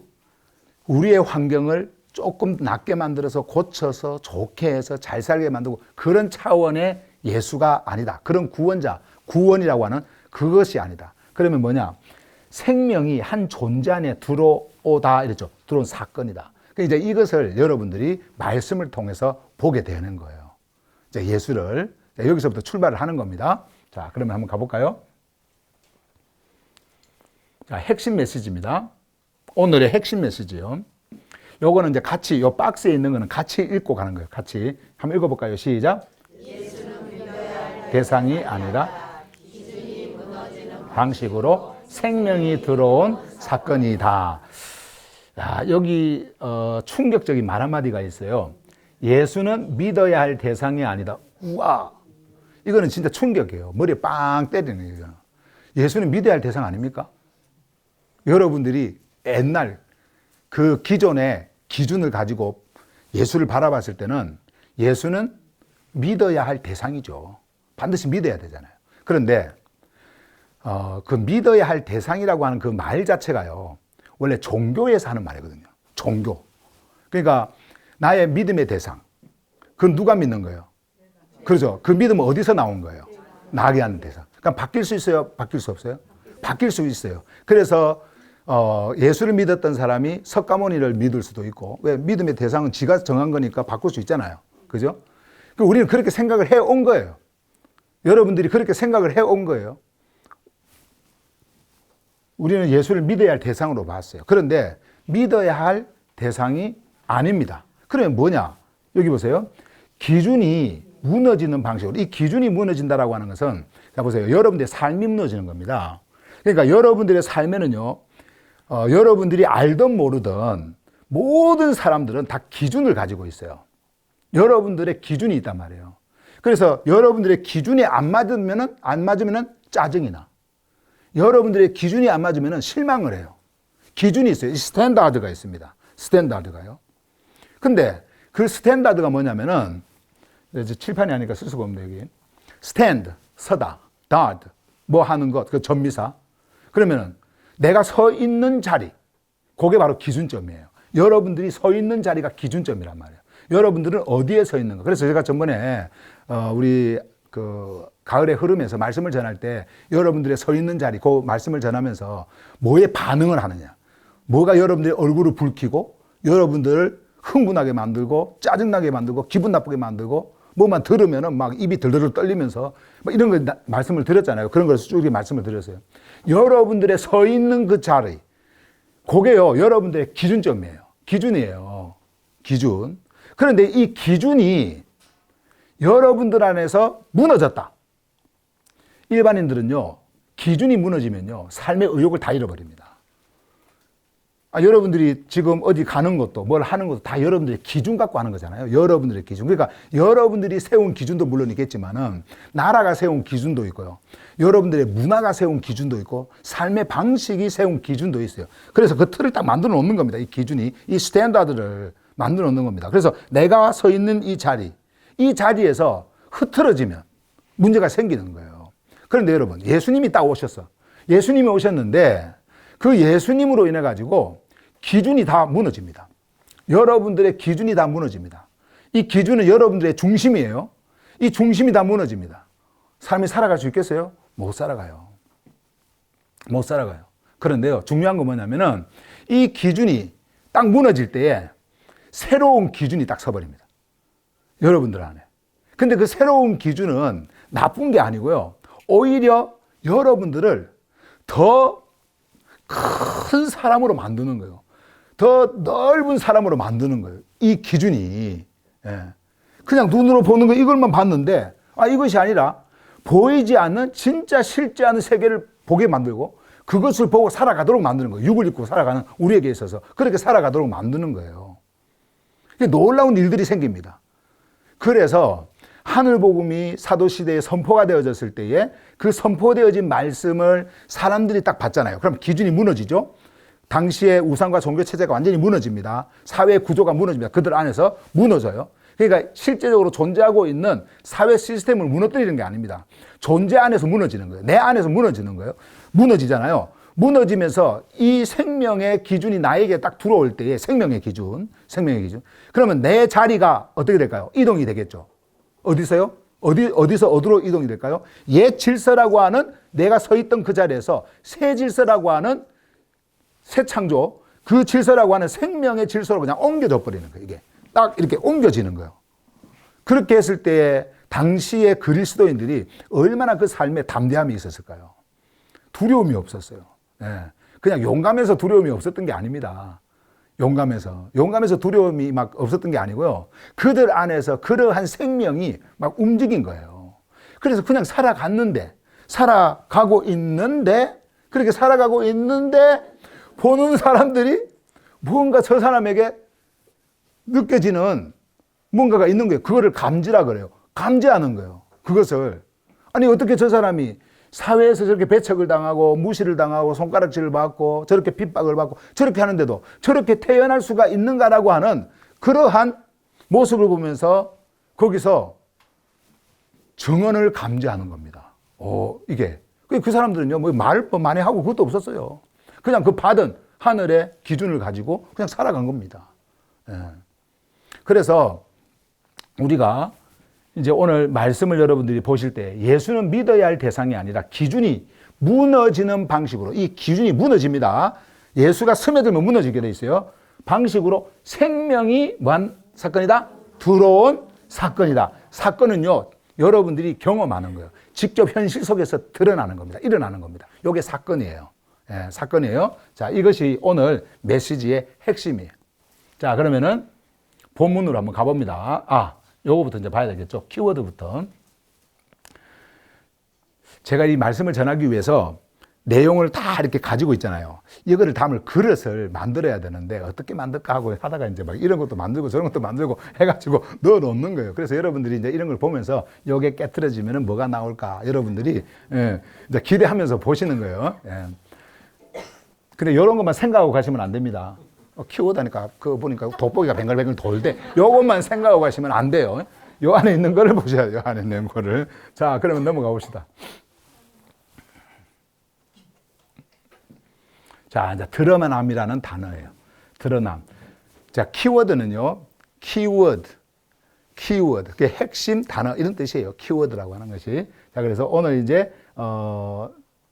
우리의 환경을 조금 낫게 만들어서 고쳐서 좋게 해서 잘 살게 만들고 그런 차원의 예수가 아니다. 그런 구원자, 구원이라고 하는 그것이 아니다. 그러면 뭐냐? 생명이 한 존재 안에 들어오다 이랬죠. 들어온 사건이다. 이제 이것을 여러분들이 말씀을 통해서 보게 되는 거예요. 이제 예수를 여기서부터 출발을 하는 겁니다. 자, 그러면 한번 가볼까요? 자, 핵심 메시지입니다. 오늘의 핵심 메시지요. 요거는 이제 같이 요 박스에 있는 거는 같이 읽고 가는 거예요. 같이 한번 읽어볼까요? 시작. 예수는 믿어야 할 대상이 아니라 기준이 무너지는 방식으로 생명이 들어온 사건이다. 자, 여기 충격적인 말 한마디가 있어요. 예수는 믿어야 할 대상이 아니다. 우와, 이거는 진짜 충격이에요. 머리에 빵 때리는 거예요. 예수는 믿어야 할 대상 아닙니까? 여러분들이 옛날 그 기존의 기준을 가지고 예수를 바라봤을 때는 예수는 믿어야 할 대상이죠. 반드시 믿어야 되잖아요. 그런데 그 믿어야 할 대상이라고 하는 그 말 자체가요, 원래 종교에서 하는 말이거든요. 종교. 그러니까 나의 믿음의 대상. 그건 누가 믿는 거예요? 그렇죠. 그 믿음은 어디서 나온 거예요? 나게 하는 대상. 그러니까 바뀔 수 있어요? 바뀔 수 없어요? 바뀔 수 있어요. 그래서 예수를 믿었던 사람이 석가모니를 믿을 수도 있고, 왜? 믿음의 대상은 지가 정한 거니까 바꿀 수 있잖아요. 그죠? 우리는 그렇게 생각을 해온 거예요. 여러분들이 그렇게 생각을 해온 거예요. 우리는 예수를 믿어야 할 대상으로 봤어요. 그런데 믿어야 할 대상이 아닙니다. 그러면 뭐냐? 여기 보세요. 기준이 무너지는 방식으로. 이 기준이 무너진다라고 하는 것은, 자 보세요. 여러분들의 삶이 무너지는 겁니다. 그러니까 여러분들의 삶에는요, 여러분들이 알든 모르든 모든 사람들은 다 기준을 가지고 있어요. 여러분들의 기준이 있단 말이에요. 그래서 여러분들의 기준이 안 맞으면은 짜증이 나. 여러분들의 기준이 안 맞으면은 실망을 해요. 기준이 있어요. 스탠다드가 있습니다. 스탠다드가요. 근데 그 스탠다드가 뭐냐면은, 이제 칠판이 아니니까 쓸 수가 없네, 여기. 스탠드, 서다. 다드, 뭐 하는 것, 그 전미사. 그러면은 내가 서 있는 자리, 그게 바로 기준점이에요. 여러분들이 서 있는 자리가 기준점이란 말이에요. 여러분들은 어디에 서 있는가. 그래서 제가 전번에 우리 그 가을의 흐름에서 말씀을 전할 때 여러분들의 서 있는 자리, 그 말씀을 전하면서 뭐에 반응을 하느냐. 뭐가 여러분들의 얼굴을 붉히고 여러분들을 흥분하게 만들고 짜증나게 만들고 기분 나쁘게 만들고 뭐만 들으면은 막 입이 들들 떨리면서 막 이런 거 말씀을 드렸잖아요. 그런 걸 쭉 말씀을 드렸어요. 여러분들의 서 있는 그 자리, 그게요, 여러분들의 기준점이에요. 기준이에요. 기준. 그런데 이 기준이 여러분들 안에서 무너졌다. 일반인들은요, 기준이 무너지면요, 삶의 의욕을 다 잃어버립니다. 여러분들이 지금 어디 가는 것도 뭘 하는 것도 다 여러분들의 기준 갖고 하는 거잖아요. 여러분들의 기준. 그러니까 여러분들이 세운 기준도 물론 있겠지만은 나라가 세운 기준도 있고요. 여러분들의 문화가 세운 기준도 있고 삶의 방식이 세운 기준도 있어요. 그래서 그 틀을 딱 만들어 놓는 겁니다. 이 기준이, 이 스탠다드를 만들어 놓는 겁니다. 그래서 내가 서 있는 이 자리, 이 자리에서 흐트러지면 문제가 생기는 거예요. 그런데 여러분, 예수님이 딱 오셨어. 예수님이 오셨는데 그 예수님으로 인해 가지고 기준이 다 무너집니다. 여러분들의 기준이 다 무너집니다. 이 기준은 여러분들의 중심이에요. 이 중심이 다 무너집니다. 삶이 살아갈 수 있겠어요? 못 살아가요. 못 살아가요. 그런데요, 중요한 건 뭐냐면은 이 기준이 딱 무너질 때에 새로운 기준이 딱 서버립니다. 여러분들 안에. 근데 그 새로운 기준은 나쁜 게 아니고요. 오히려 여러분들을 더 큰 사람으로 만드는 거예요. 더 넓은 사람으로 만드는 거예요. 이 기준이. 예. 그냥 눈으로 보는 거 이걸만 봤는데 이것이 아니라 보이지 않는 진짜 실제 않은 세계를 보게 만들고 그것을 보고 살아가도록 만드는 거예요. 육을 입고 살아가는 우리에게 있어서 그렇게 살아가도록 만드는 거예요. 놀라운 일들이 생깁니다. 그래서 하늘복음이 사도시대에 선포가 되어졌을 때에 그 선포되어진 말씀을 사람들이 딱 받잖아요. 그럼 기준이 무너지죠. 당시의 우상과 종교체제가 완전히 무너집니다. 사회 구조가 무너집니다. 그들 안에서 무너져요. 그러니까 실제적으로 존재하고 있는 사회 시스템을 무너뜨리는 게 아닙니다. 존재 안에서 무너지는 거예요. 내 안에서 무너지는 거예요. 무너지잖아요. 무너지면서 이 생명의 기준이 나에게 딱 들어올 때에 생명의 기준. 그러면 내 자리가 어떻게 될까요? 이동이 되겠죠. 어디서요? 어디서 어디로 이동이 될까요? 옛 질서라고 하는 내가 서 있던 그 자리에서 새 질서라고 하는 새 창조, 그 질서라고 하는 생명의 질서로 그냥 옮겨져 버리는 거예요. 이게 딱 이렇게 옮겨지는 거예요. 그렇게 했을 때에 당시의 그리스도인들이 얼마나 그 삶에 담대함이 있었을까요? 두려움이 없었어요. 예. 그냥 용감해서 두려움이 없었던 게 아닙니다. 용감해서 두려움이 막 없었던 게 아니고요. 그들 안에서 그러한 생명이 막 움직인 거예요. 그래서 그냥 살아가고 있는데, 그렇게 살아가고 있는데, 보는 사람들이 무언가 저 사람에게 느껴지는 뭔가가 있는 거예요. 그거를 감지라 그래요. 감지하는 거예요. 그것을. 아니, 어떻게 저 사람이 사회에서 저렇게 배척을 당하고 무시를 당하고 손가락질을 받고 저렇게 핍박을 받고 저렇게 하는데도 저렇게 태어날 수가 있는가라고 하는 그러한 모습을 보면서 거기서 증언을 감지하는 겁니다. 이게. 그 사람들은요, 뭐 말 많이 하고 그것도 없었어요. 그냥 그 받은 하늘의 기준을 가지고 그냥 살아간 겁니다. 예. 그래서 우리가 이제 오늘 말씀을 여러분들이 보실 때 예수는 믿어야 할 대상이 아니라 기준이 무너지는 방식으로, 이 기준이 무너집니다. 예수가 스며들면 무너지게 돼 있어요. 방식으로 생명이 뭐한 사건이다? 들어온 사건이다. 사건은요, 여러분들이 경험하는 거예요. 직접 현실 속에서 드러나는 겁니다. 일어나는 겁니다. 이게 사건이에요. 예, 사건이에요. 자, 이것이 오늘 메시지의 핵심이에요. 자, 그러면은 본문으로 한번 가봅니다. 요거부터 이제 봐야 되겠죠. 키워드부터. 제가 이 말씀을 전하기 위해서 내용을 다 이렇게 가지고 있잖아요. 이거를 담을 그릇을 만들어야 되는데 어떻게 만들까 하고 하다가 이제 막 이런 것도 만들고 저런 것도 만들고 해가지고 넣어 놓는 거예요. 그래서 여러분들이 이제 이런 걸 보면서 요게 깨트려지면은 뭐가 나올까 여러분들이 이제 기대하면서 보시는 거예요. 근데 이런 것만 생각하고 가시면 안 됩니다. 키워드니까 그거 보니까 돋보기가 뱅글뱅글 돌대. 요것만 생각하고 가시면 안 돼요. 요 안에 있는 거를 보셔야 돼요. 요 안에 있는 거를. 자, 그러면 넘어가 봅시다. 자, 이제 드러남이라는 단어예요. 드러남. 자, 키워드는요. 키워드. 그게 핵심 단어 이런 뜻이에요. 키워드라고 하는 것이. 자, 그래서 오늘 이제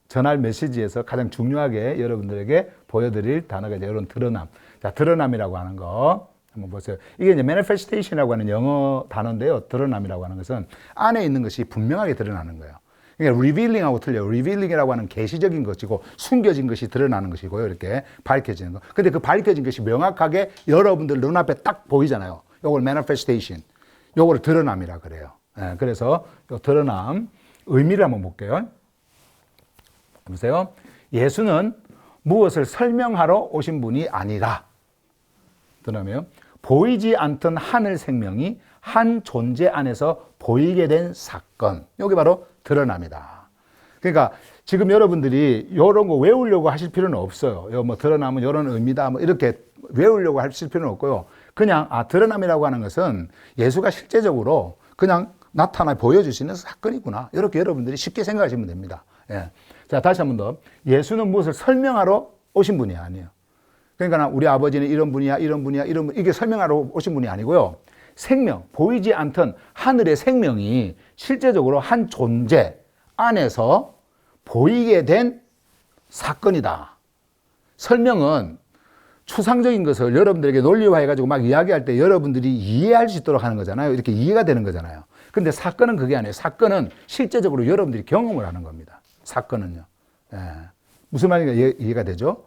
전할 메시지에서 가장 중요하게 여러분들에게 보여드릴 단어가 이제 이런 드러남. 자, 드러남이라고 하는 거 한번 보세요. 이게 이제 manifestation이라고 하는 영어 단어인데요. 드러남이라고 하는 것은 안에 있는 것이 분명하게 드러나는 거예요. 그러니까 revealing하고 틀려요. revealing이라고 하는 계시적인 것이고 숨겨진 것이 드러나는 것이고요. 이렇게 밝혀지는 거. 근데 그 밝혀진 것이 명확하게 여러분들 눈앞에 딱 보이잖아요. 요걸 manifestation. 요걸 드러남이라 그래요. 그래서 요 드러남 의미를 한번 볼게요. 보세요. 예수는 무엇을 설명하러 오신 분이 아니라 드러나면 보이지 않던 하늘 생명이 한 존재 안에서 보이게 된 사건. 이게 바로 드러남이다. 그러니까 지금 여러분들이 이런 거 외우려고 하실 필요는 없어요. 뭐 드러남은 이런 의미다. 뭐 이렇게 외우려고 하실 필요는 없고요. 그냥 드러남이라고 하는 것은 예수가 실제적으로 그냥 나타나 보여주시는 사건이구나. 이렇게 여러분들이 쉽게 생각하시면 됩니다. 예. 자, 다시 한 번 더. 예수는 무엇을 설명하러 오신 분이 아니에요. 그러니까 우리 아버지는 이런 분이야, 이게 설명하러 오신 분이 아니고요. 생명, 보이지 않던 하늘의 생명이 실제적으로 한 존재 안에서 보이게 된 사건이다. 설명은 추상적인 것을 여러분들에게 논리화해가지고 막 이야기할 때 여러분들이 이해할 수 있도록 하는 거잖아요. 이렇게 이해가 되는 거잖아요. 근데 사건은 그게 아니에요. 사건은 실제적으로 여러분들이 경험을 하는 겁니다. 사건은요. 무슨 말인가 이해가 되죠?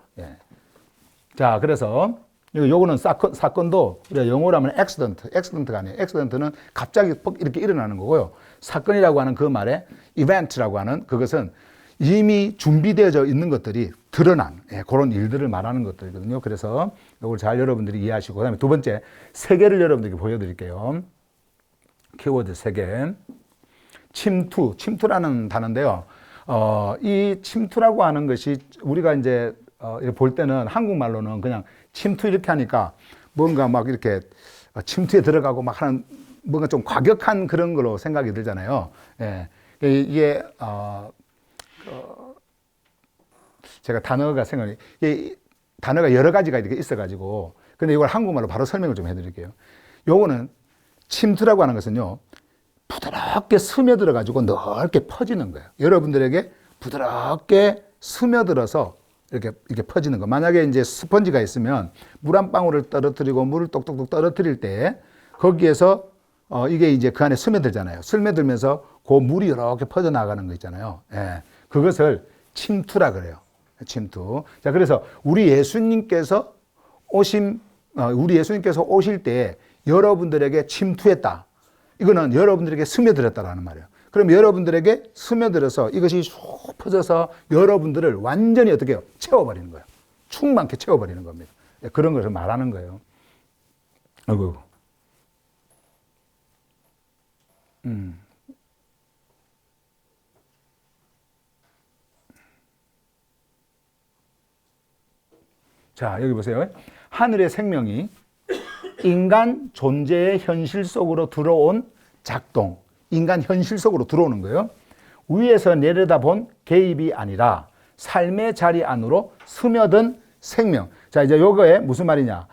자, 그래서 요거는 사건도 우리가 영어로 하면 accident가 아니에요. accident는 갑자기 이렇게 일어나는 거고요. 사건이라고 하는 그 말에 event라고 하는 그것은 이미 준비되어져 있는 것들이 드러난 그런 일들을 말하는 것들이거든요. 그래서 이걸 잘 여러분들이 이해하시고 그다음에 두 번째 세 개를 여러분들께 보여드릴게요. 키워드 세 개. 침투라는 단어인데요. 이 침투라고 하는 것이 우리가 이제 볼 때는 한국말로는 그냥 침투 이렇게 하니까 뭔가 막 이렇게 침투에 들어가고 막 하는 뭔가 좀 과격한 그런 걸로 생각이 들잖아요. 예. 이게 제가 단어가 단어가 여러 가지가 이렇게 있어가지고 근데 이걸 한국말로 바로 설명을 좀 해드릴게요. 요거는 침투라고 하는 것은요. 부드럽게 스며들어가지고 넓게 퍼지는 거예요. 여러분들에게 부드럽게 스며들어서 이렇게 퍼지는 거. 만약에 이제 스펀지가 있으면 물 한 방울을 떨어뜨리고 물을 똑똑똑 떨어뜨릴 때 거기에서 이게 이제 그 안에 스며들잖아요. 스며들면서 그 물이 이렇게 퍼져나가는 거 있잖아요. 예. 그것을 침투라 그래요. 침투. 자, 그래서 우리 예수님께서 오실 때 여러분들에게 침투했다. 이거는 여러분들에게 스며들었다라는 말이에요. 그럼 여러분들에게 스며들어서 이것이 쑥 퍼져서 여러분들을 완전히 어떻게 해요? 채워버리는 거예요. 충만케 채워버리는 겁니다. 그런 것을 말하는 거예요. 아이고. 자, 여기 보세요. 하늘의 생명이 인간 존재의 현실 속으로 들어온 작동. 인간 현실 속으로 들어오는 거예요. 위에서 내려다본 개입이 아니라 삶의 자리 안으로 스며든 생명. 자, 이제 요거에 무슨 말이냐.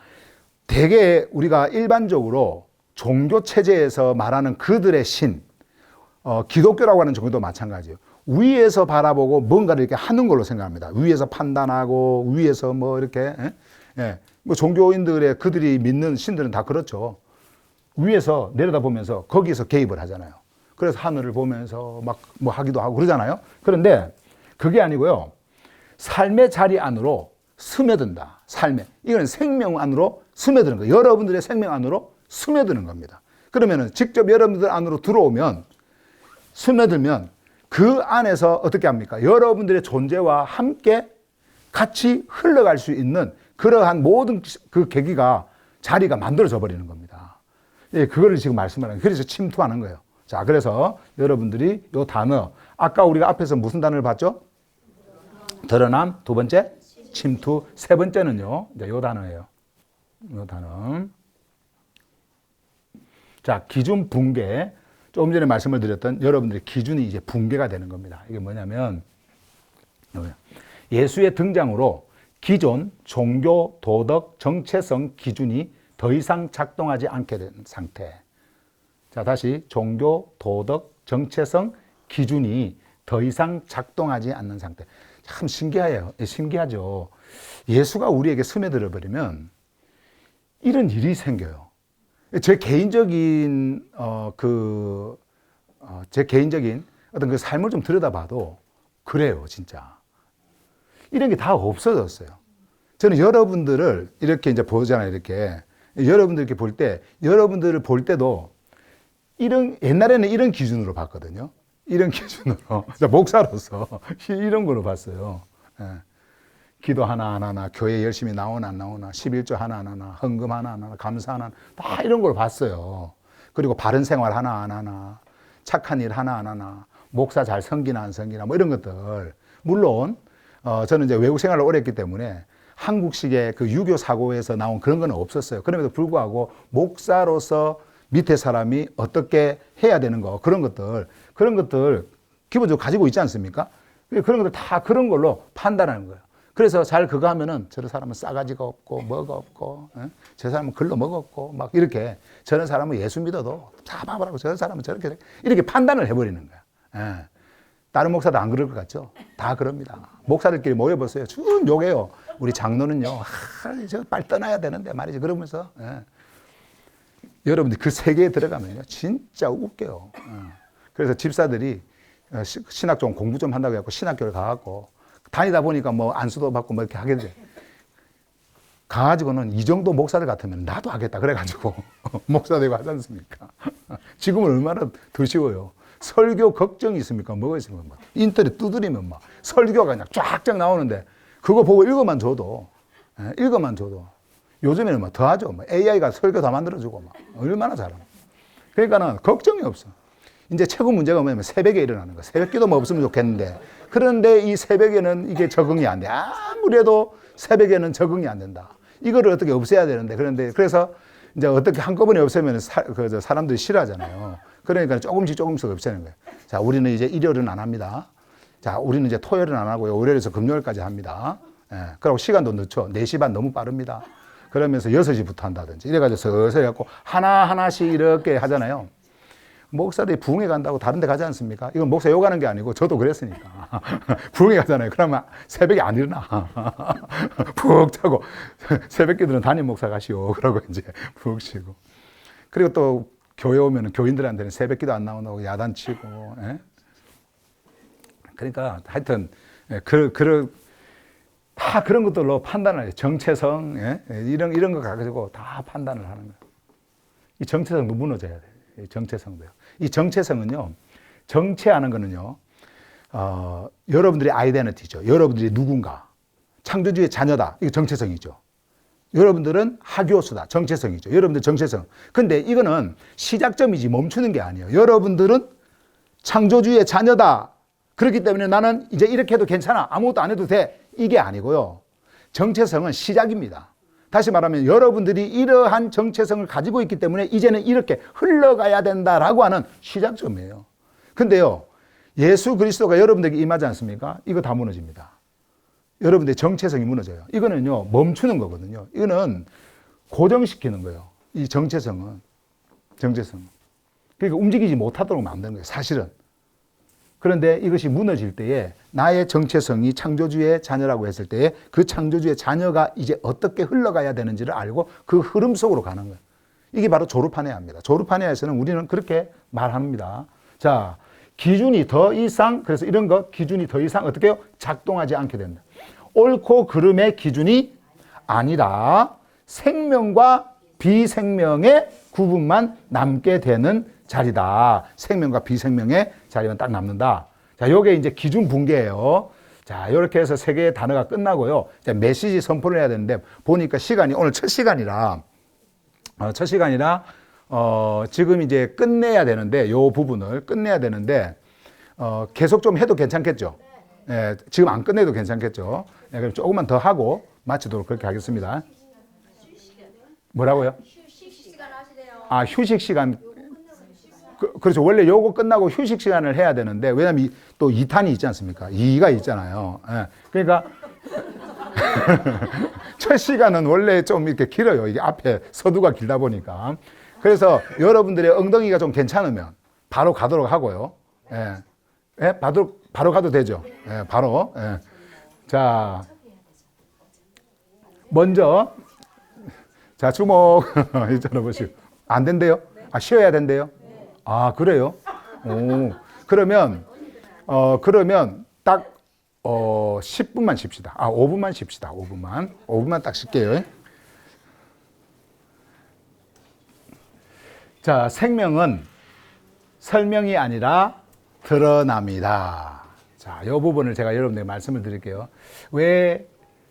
대개 우리가 일반적으로 종교 체제에서 말하는 그들의 신, 기독교라고 하는 종교도 마찬가지예요. 위에서 바라보고 뭔가를 이렇게 하는 걸로 생각합니다. 위에서 판단하고 위에서 뭐 이렇게 뭐 종교인들의 그들이 믿는 신들은 다 그렇죠. 위에서 내려다보면서 거기에서 개입을 하잖아요. 그래서 하늘을 보면서 막 뭐 하기도 하고 그러잖아요. 그런데 그게 아니고요. 삶의 자리 안으로 스며든다. 이건 생명 안으로 스며드는 거예요. 여러분들의 생명 안으로 스며드는 겁니다. 그러면은 직접 여러분들 안으로 들어오면 스며들면 그 안에서 어떻게 합니까? 여러분들의 존재와 함께 같이 흘러갈 수 있는 그러한 모든 그 계기가 자리가 만들어져 버리는 겁니다. 예, 그거를 지금 말씀하는 거예요. 그래서 침투하는 거예요. 자, 그래서 여러분들이 요 단어, 아까 우리가 앞에서 무슨 단어를 봤죠? 드러남, 두 번째 침투, 세 번째는요. 이제 요 단어예요. 요 단어. 자, 기준 붕괴. 조금 전에 말씀을 드렸던 여러분들의 기준이 이제 붕괴가 되는 겁니다. 이게 뭐냐면 예수의 등장으로 기존 종교, 도덕, 정체성 기준이 더 이상 작동하지 않게 된 상태. 자, 다시 종교, 도덕, 정체성 기준이 더 이상 작동하지 않는 상태. 참 신기하죠. 예수가 우리에게 스며들어 버리면 이런 일이 생겨요. 제 개인적인 어떤 그 삶을 좀 들여다봐도 그래요, 진짜. 이런 게 다 없어졌어요. 저는 여러분들을 이렇게 이제 보잖아요, 이렇게. 여러분들 이렇게 볼 때, 여러분들을 볼 때도 옛날에는 이런 기준으로 봤거든요. 이런 기준으로. 목사로서 이런 걸로 봤어요. 예. 기도 하나 안 하나, 교회 열심히 나오나 안 나오나, 11조 하나 안 하나, 헌금 하나 안 하나, 감사 하나, 다 이런 걸 봤어요. 그리고 바른 생활 하나 안 하나, 착한 일 하나 안 하나, 목사 잘 섬기나 안 섬기나, 뭐 이런 것들. 물론, 저는 이제 외국 생활을 오래 했기 때문에 한국식의 그 유교 사고에서 나온 그런 건 없었어요. 그럼에도 불구하고 목사로서 밑에 사람이 어떻게 해야 되는 거, 그런 것들 기본적으로 가지고 있지 않습니까? 그런 것들 다 그런 걸로 판단하는 거예요. 그래서 잘 그거 하면은 저런 사람은 싸가지가 없고 뭐가 없고 저 사람은 글로 뭐가 없고 막 이렇게 저런 사람은 예수 믿어도 다 봐보라고 저런 사람은 저렇게 이렇게 판단을 해버리는 거야. 예. 다른 목사도 안 그럴 것 같죠? 다 그럽니다. 목사들끼리 모여보세요. 쭉 욕해요. 우리 장로는요. 저 빨리 떠나야 되는데 말이죠. 그러면서 여러분들 그 세계에 들어가면요. 진짜 웃겨요. 그래서 집사들이 신학 좀 공부 좀 한다고 해갖고 신학교를 가갖고 다니다 보니까 뭐 안수도 받고 뭐 이렇게 하게 돼. 가가지고는 이 정도 목사들 같으면 나도 하겠다 그래가지고 목사 되고 하지 않습니까? 지금은 얼마나 더 쉬워요. 설교 걱정이 있습니까? 뭐가 있습니까? 막 인터넷 두드리면 막 설교가 그냥 쫙쫙 나오는데 그거 보고 읽어만 줘도 요즘에는 막 더 하죠. AI가 설교 다 만들어주고 막 얼마나 잘하나. 그러니까는 걱정이 없어. 이제 최고 문제가 뭐냐면 새벽에 일어나는 거. 새벽 기도 뭐 없으면 좋겠는데 그런데 이 새벽에는 이게 적응이 안 돼. 아무래도 새벽에는 적응이 안 된다. 이거를 어떻게 없애야 되는데 그래서 이제 어떻게 한꺼번에 없애면 사람들이 싫어하잖아요. 그러니까 조금씩 없애는 거예요. 자, 우리는 이제 일요일은 안 합니다. 자, 우리는 이제 토요일은 안 하고요. 월요일에서 금요일까지 합니다. 예, 그리고 시간도 늦죠. 4시 반 너무 빠릅니다. 그러면서 6시부터 한다든지 이래가지고 서서히 해갖고 하나하나씩 이렇게 하잖아요. 목사들이 부흥회 간다고 다른 데 가지 않습니까? 이건 목사 욕하는 게 아니고 저도 그랬으니까. 부흥회 가잖아요. 그러면 새벽에 안 일어나. 푹 자고 새벽 기도는 담임 목사 가시오. 그러고 이제 푹 쉬고. 그리고 또 교회 오면 교인들한테는 새벽 기도 안 나온다고 야단치고. 예? 그러니까 하여튼 다 그런 것들로 판단을 해요. 정체성, 예? 이런 거 가지고 다 판단을 하는 거예요. 이 정체성도 무너져야 돼요. 이 정체성도요. 이 정체성은요, 정체하는 거는요, 여러분들의 아이덴티티죠. 여러분들이 누군가. 창조주의 자녀다. 이거 정체성이죠. 여러분들은 하교수다. 정체성이죠. 여러분들 정체성. 근데 이거는 시작점이지 멈추는 게 아니에요. 여러분들은 창조주의 자녀다. 그렇기 때문에 나는 이제 이렇게 해도 괜찮아. 아무것도 안 해도 돼. 이게 아니고요. 정체성은 시작입니다. 다시 말하면 여러분들이 이러한 정체성을 가지고 있기 때문에 이제는 이렇게 흘러가야 된다라고 하는 시작점이에요. 근데요, 예수 그리스도가 여러분들에게 임하지 않습니까? 이거 다 무너집니다. 여러분들의 정체성이 무너져요. 이거는요, 멈추는 거거든요. 이거는 고정시키는 거예요. 이 정체성은. 그러니까 움직이지 못하도록 만드는 거예요, 사실은. 그런데 이것이 무너질 때에 나의 정체성이 창조주의 자녀라고 했을 때에 그 창조주의 자녀가 이제 어떻게 흘러가야 되는지를 알고 그 흐름 속으로 가는 거예요. 이게 바로 졸업하내야입니다. 졸업하내야에서는 우리는 그렇게 말합니다. 자, 기준이 더 이상, 그래서 이런 거 기준이 더 이상 어떻게 해요? 작동하지 않게 된다. 옳고 그름의 기준이 아니라 생명과 비생명의 구분만 남게 되는 자리다. 생명과 비생명의 자리만 딱 남는다. 자, 요게 이제 기준 붕괴예요. 자, 이렇게 해서 세 개의 단어가 끝나고요. 이제 메시지 선포를 해야 되는데 보니까 시간이 오늘 첫 시간이라 지금 이제 끝내야 되는데 요 부분을 끝내야 되는데 계속 좀 해도 괜찮겠죠? 예, 지금 안 끝내도 괜찮겠죠? 예, 그럼 조금만 더 하고 마치도록 그렇게 하겠습니다. 뭐라고요? 휴식 시간 하시래요. 아, 휴식 시간. 그렇죠. 원래 요거 끝나고 휴식 시간을 해야 되는데, 왜냐면 또 2탄이 있지 않습니까? 2가 있잖아요. 예. 그러니까, 첫 시간은 원래 좀 이렇게 길어요. 이게 앞에 서두가 길다 보니까. 그래서 여러분들의 엉덩이가 좀 괜찮으면 바로 가도록 하고요. 예. 예? 바로 가도 되죠. 예, 바로. 예. 자, 먼저, 자, 주목. 이쪽으로 보시고. 안 된대요? 아, 쉬어야 된대요? 아, 그래요? 오, 그러면 딱, 10분만 쉽시다. 아, 5분만 쉽시다. 5분만 딱 쉴게요. 자, 생명은 설명이 아니라 드러납니다. 자, 이 부분을 제가 여러분들에게 말씀을 드릴게요. 왜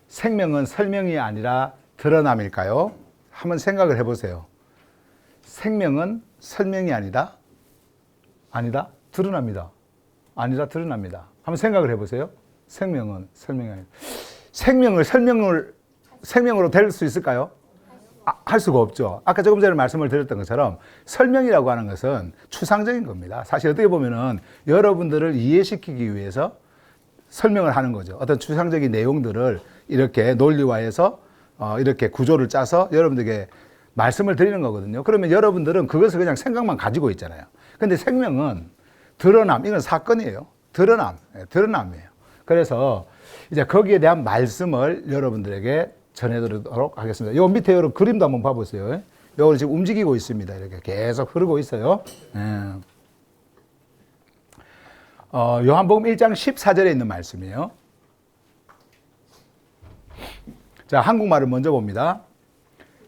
생명은 설명이 아니라 드러남일까요? 한번 생각을 해보세요. 생명은 설명이 아니다? 드러납니다. 아니라 드러납니다. 한번 생각을 해보세요. 생명은 설명이 아니다. 생명을 생명으로 될 수 있을까요? 할 수가 없죠. 아까 조금 전에 말씀을 드렸던 것처럼 설명이라고 하는 것은 추상적인 겁니다. 사실 어떻게 보면은 여러분들을 이해시키기 위해서 설명을 하는 거죠. 어떤 추상적인 내용들을 이렇게 논리화해서 이렇게 구조를 짜서 여러분들에게 말씀을 드리는 거거든요. 그러면 여러분들은 그것을 그냥 생각만 가지고 있잖아요. 근데 생명은 드러남, 이건 사건이에요. 드러남이에요. 그래서 이제 거기에 대한 말씀을 여러분들에게 전해드리도록 하겠습니다. 요 밑에 여러분 그림도 한번 봐보세요. 요걸 지금 움직이고 있습니다. 이렇게 계속 흐르고 있어요. 요한복음 1장 14절에 있는 말씀이에요. 자, 자, 한국말을 먼저 봅니다.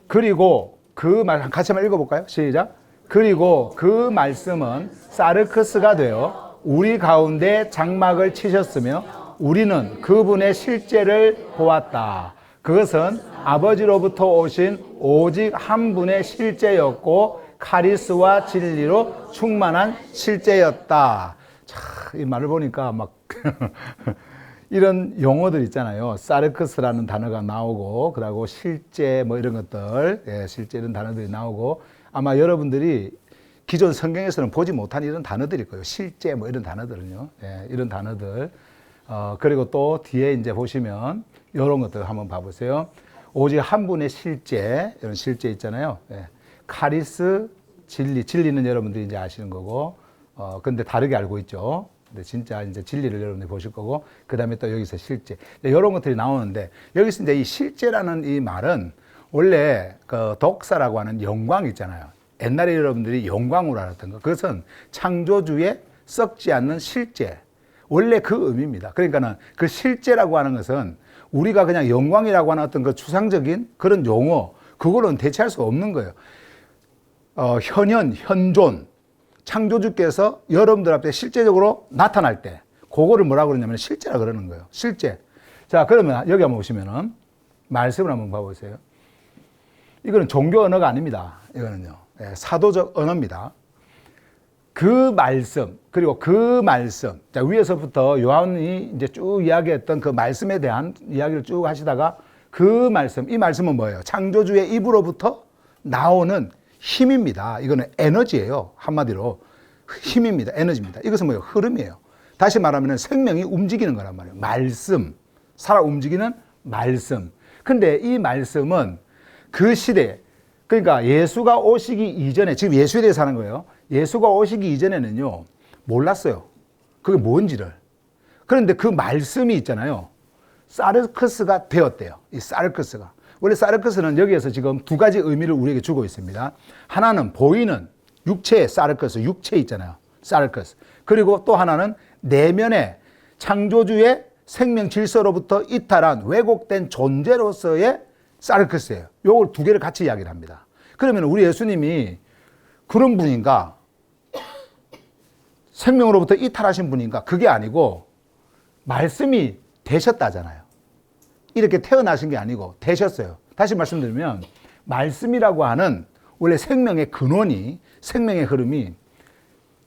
그리고 그 말 같이 한번 읽어볼까요? 시작. 그리고 그 말씀은 사르크스가 되어 우리 가운데 장막을 치셨으며 우리는 그분의 실제를 보았다. 그것은 아버지로부터 오신 오직 한 분의 실제였고 카리스와 진리로 충만한 실제였다. 자, 이 말을 보니까 막 이런 용어들 있잖아요. 사르크스라는 단어가 나오고, 그리고 실제 뭐 이런 것들, 예, 실제 이런 단어들이 나오고, 아마 여러분들이 기존 성경에서는 보지 못한 이런 단어들일 거예요. 실제 뭐 이런 단어들은요. 예, 이런 단어들. 그리고 또 뒤에 이제 보시면 이런 것들 한번 봐보세요. 오직 한 분의 실제, 이런 실제 있잖아요. 예, 카리스, 진리. 진리는 여러분들이 이제 아시는 거고, 근데 다르게 알고 있죠. 근데 진짜 이제 진리를 여러분들이 보실 거고, 그 다음에 또 여기서 실제. 이런 것들이 나오는데, 여기서 이제 이 실제라는 이 말은 원래 그 독사라고 하는 영광 있잖아요. 옛날에 여러분들이 영광으로 알았던 거. 그것은 창조주의 썩지 않는 실제. 원래 그 의미입니다. 그러니까는 그 실제라고 하는 것은 우리가 그냥 영광이라고 하는 어떤 그 추상적인 그런 용어, 그거는 대체할 수 없는 거예요. 현현, 현존. 창조주께서 여러분들 앞에 실제적으로 나타날 때, 그거를 뭐라고 그러냐면 실제라 그러는 거예요. 실제. 자, 그러면 여기 한번 보시면은 말씀을 한번 봐보세요. 이거는 종교 언어가 아닙니다. 이거는요. 예, 사도적 언어입니다. 그 말씀, 그리고 그 말씀. 자, 위에서부터 요한이 이제 쭉 이야기했던 그 말씀에 대한 이야기를 쭉 하시다가 그 말씀, 이 말씀은 뭐예요? 창조주의 입으로부터 나오는 힘입니다. 이거는 에너지예요. 한마디로 힘입니다. 에너지입니다. 이것은 뭐예요? 흐름이에요. 다시 말하면 생명이 움직이는 거란 말이에요. 말씀, 살아 움직이는 말씀. 근데 이 말씀은 그 시대에, 그러니까 예수가 오시기 이전에, 지금 예수에 대해서 하는 거예요. 예수가 오시기 이전에는요, 몰랐어요. 그게 뭔지를. 그런데 그 말씀이 있잖아요. 사르크스가 되었대요. 이 사르크스가. 원래 사르크스는 여기에서 지금 두 가지 의미를 우리에게 주고 있습니다. 하나는 보이는 육체의 사르크스, 육체 있잖아요. 사르크스. 그리고 또 하나는 내면의 창조주의 생명 질서로부터 이탈한 왜곡된 존재로서의 사르크스예요. 요걸 두 개를 같이 이야기를 합니다. 그러면 우리 예수님이 그런 분인가? 생명으로부터 이탈하신 분인가? 그게 아니고 말씀이 되셨다잖아요. 이렇게 태어나신 게 아니고 되셨어요. 다시 말씀드리면 말씀이라고 하는 원래 생명의 근원이, 생명의 흐름이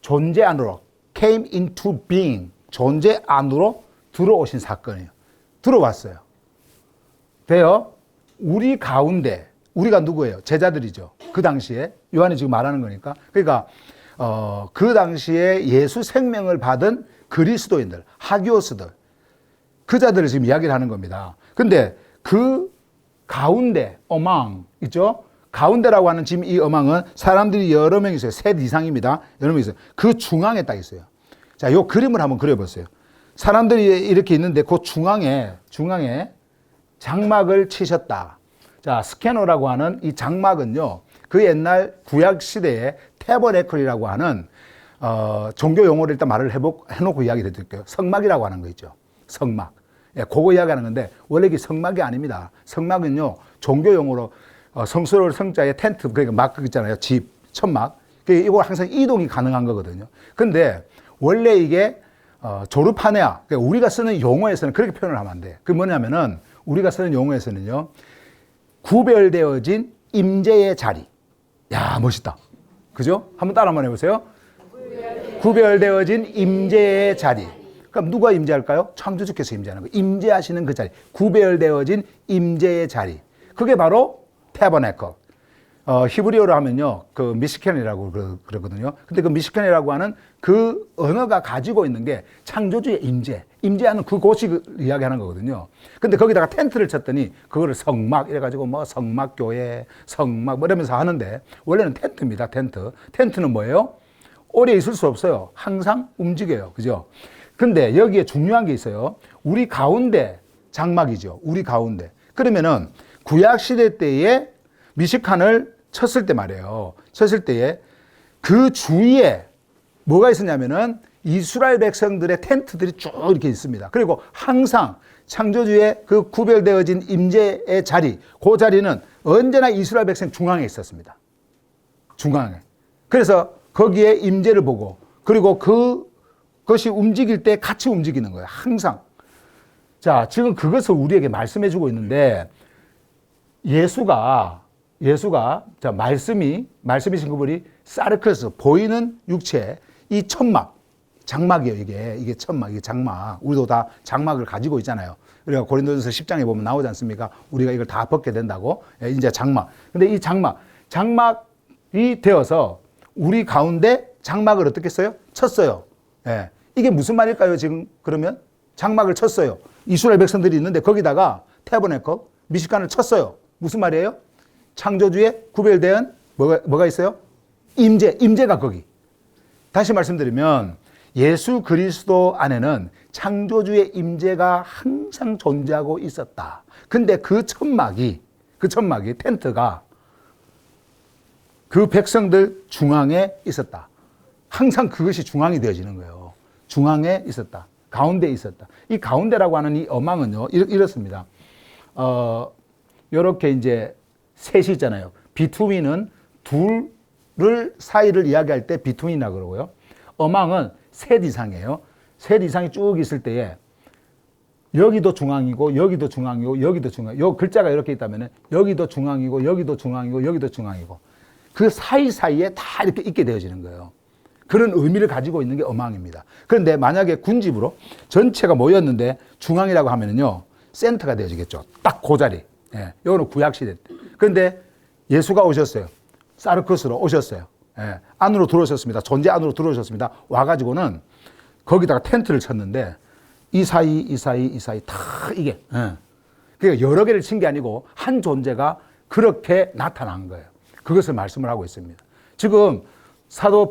존재 안으로 came into being, 존재 안으로 들어오신 사건이에요. 들어왔어요. 돼요? 우리 가운데, 우리가 누구예요? 제자들이죠. 그 당시에 요한이 지금 말하는 거니까. 그러니까 그 당시에 예수 생명을 받은 그리스도인들, 하기오스들, 그 자들을 지금 이야기를 하는 겁니다. 근데 그 가운데 어망 있죠? 가운데라고 하는 지금 이 어망은 사람들이 여러 명 있어요. 셋 이상입니다. 여러 명 있어요. 그 중앙에 딱 있어요. 자, 요 그림을 한번 그려보세요. 사람들이 이렇게 있는데 그 중앙에 장막을 치셨다. 자, 스캐너라고 하는 이 장막은요, 그 옛날 구약 시대에 태버네클이라고 하는 종교 용어를 일단 말을 해놓고 이야기 드릴게요. 성막이라고 하는 거 있죠. 성막. 예, 그거 이야기하는 건데 원래 이게 성막이 아닙니다. 성막은요, 종교 용어로 성스러울 성자의 텐트, 그러니까 막 있잖아요. 집, 천막. 이거 항상 이동이 가능한 거거든요. 근데 원래 이게 조르파네아, 그러니까 우리가 쓰는 용어에서는 그렇게 표현을 하면 안 돼. 그게 뭐냐면은 우리가 쓰는 용어에서는요, 구별되어진 임재의 자리. 야, 멋있다. 그죠? 한번 따라 한번 해보세요. 구별되어진 임재의 자리. 그럼 누가 임재할까요? 창조주께서 임재하는 거예요. 임재하시는 그 자리. 구별되어진 임재의 자리. 그게 바로 태버네클. 히브리어로 하면요, 그 미시켄이라고 그러거든요. 근데 그 미시켄이라고 하는 그 언어가 가지고 있는 게 창조주의 임재하는 그 곳이 이야기하는 거거든요. 근데 거기다가 텐트를 쳤더니 그거를 성막 이래가지고 뭐 성막교회, 성막 뭐 이러면서 하는데 원래는 텐트입니다. 텐트. 텐트는 뭐예요? 오래 있을 수 없어요. 항상 움직여요. 그죠? 근데 여기에 중요한 게 있어요. 우리 가운데 장막이죠. 우리 가운데. 그러면은 구약시대 때에 미시칸을 쳤을 때 말이에요. 쳤을 때에 그 주위에 뭐가 있었냐면은 이스라엘 백성들의 텐트들이 쭉 이렇게 있습니다. 그리고 항상 창조주의 그 구별되어진 임재의 자리, 그 자리는 언제나 이스라엘 백성 중앙에 있었습니다. 중앙에. 그래서 거기에 임재를 보고, 그리고 그것이 움직일 때 같이 움직이는 거예요. 항상. 자, 지금 그것을 우리에게 말씀해 주고 있는데, 예수가 자, 말씀이신 그분이 사르크스, 보이는 육체, 이 천막, 장막이에요. 이게 천막, 이게 장막. 우리도 다 장막을 가지고 있잖아요. 우리가 고린도전서 10장에 보면 나오지 않습니까? 우리가 이걸 다 벗게 된다고. 이제 장막. 근데 이 장막이 되어서 우리 가운데 장막을 어떻게 했어요? 쳤어요. 예. 이게 무슨 말일까요? 지금 그러면 장막을 쳤어요. 이스라엘 백성들이 있는데 거기다가 태버네커, 미식간을 쳤어요. 무슨 말이에요? 창조주의 구별된 뭐가 있어요? 임재가 거기. 다시 말씀드리면 예수 그리스도 안에는 창조주의 임재가 항상 존재하고 있었다. 근데 그 천막이 텐트가 그 백성들 중앙에 있었다. 항상 그것이 중앙이 되어지는 거예요. 중앙에 있었다. 가운데에 있었다. 이 가운데라고 하는 이 어망은요, 이렇습니다. 요렇게 이제 셋이 있잖아요. 비투민은 둘을 사이를 이야기할 때 비투민이라고 그러고요. 어망은 셋 이상이에요. 셋 이상이 쭉 있을 때에 여기도 중앙이고 여기도 중앙이고 여기도 중앙. 요 글자가 이렇게 있다면 여기도 중앙이고 여기도 중앙이고 여기도 중앙이고 그 사이사이에 다 이렇게 있게 되어지는 거예요. 그런 의미를 가지고 있는 게 어망입니다. 그런데 만약에 군집으로 전체가 모였는데 중앙이라고 하면은요, 센터가 되어지겠죠. 딱 그 자리. 예, 이거는 구약시대 때. 그런데 예수가 오셨어요. 사르크스로 오셨어요. 예, 안으로 들어오셨습니다. 존재 안으로 들어오셨습니다. 와가지고는 거기다가 텐트를 쳤는데 이 사이 다 이게. 예. 그러니까 여러 개를 친 게 아니고 한 존재가 그렇게 나타난 거예요. 그것을 말씀을 하고 있습니다. 지금 사도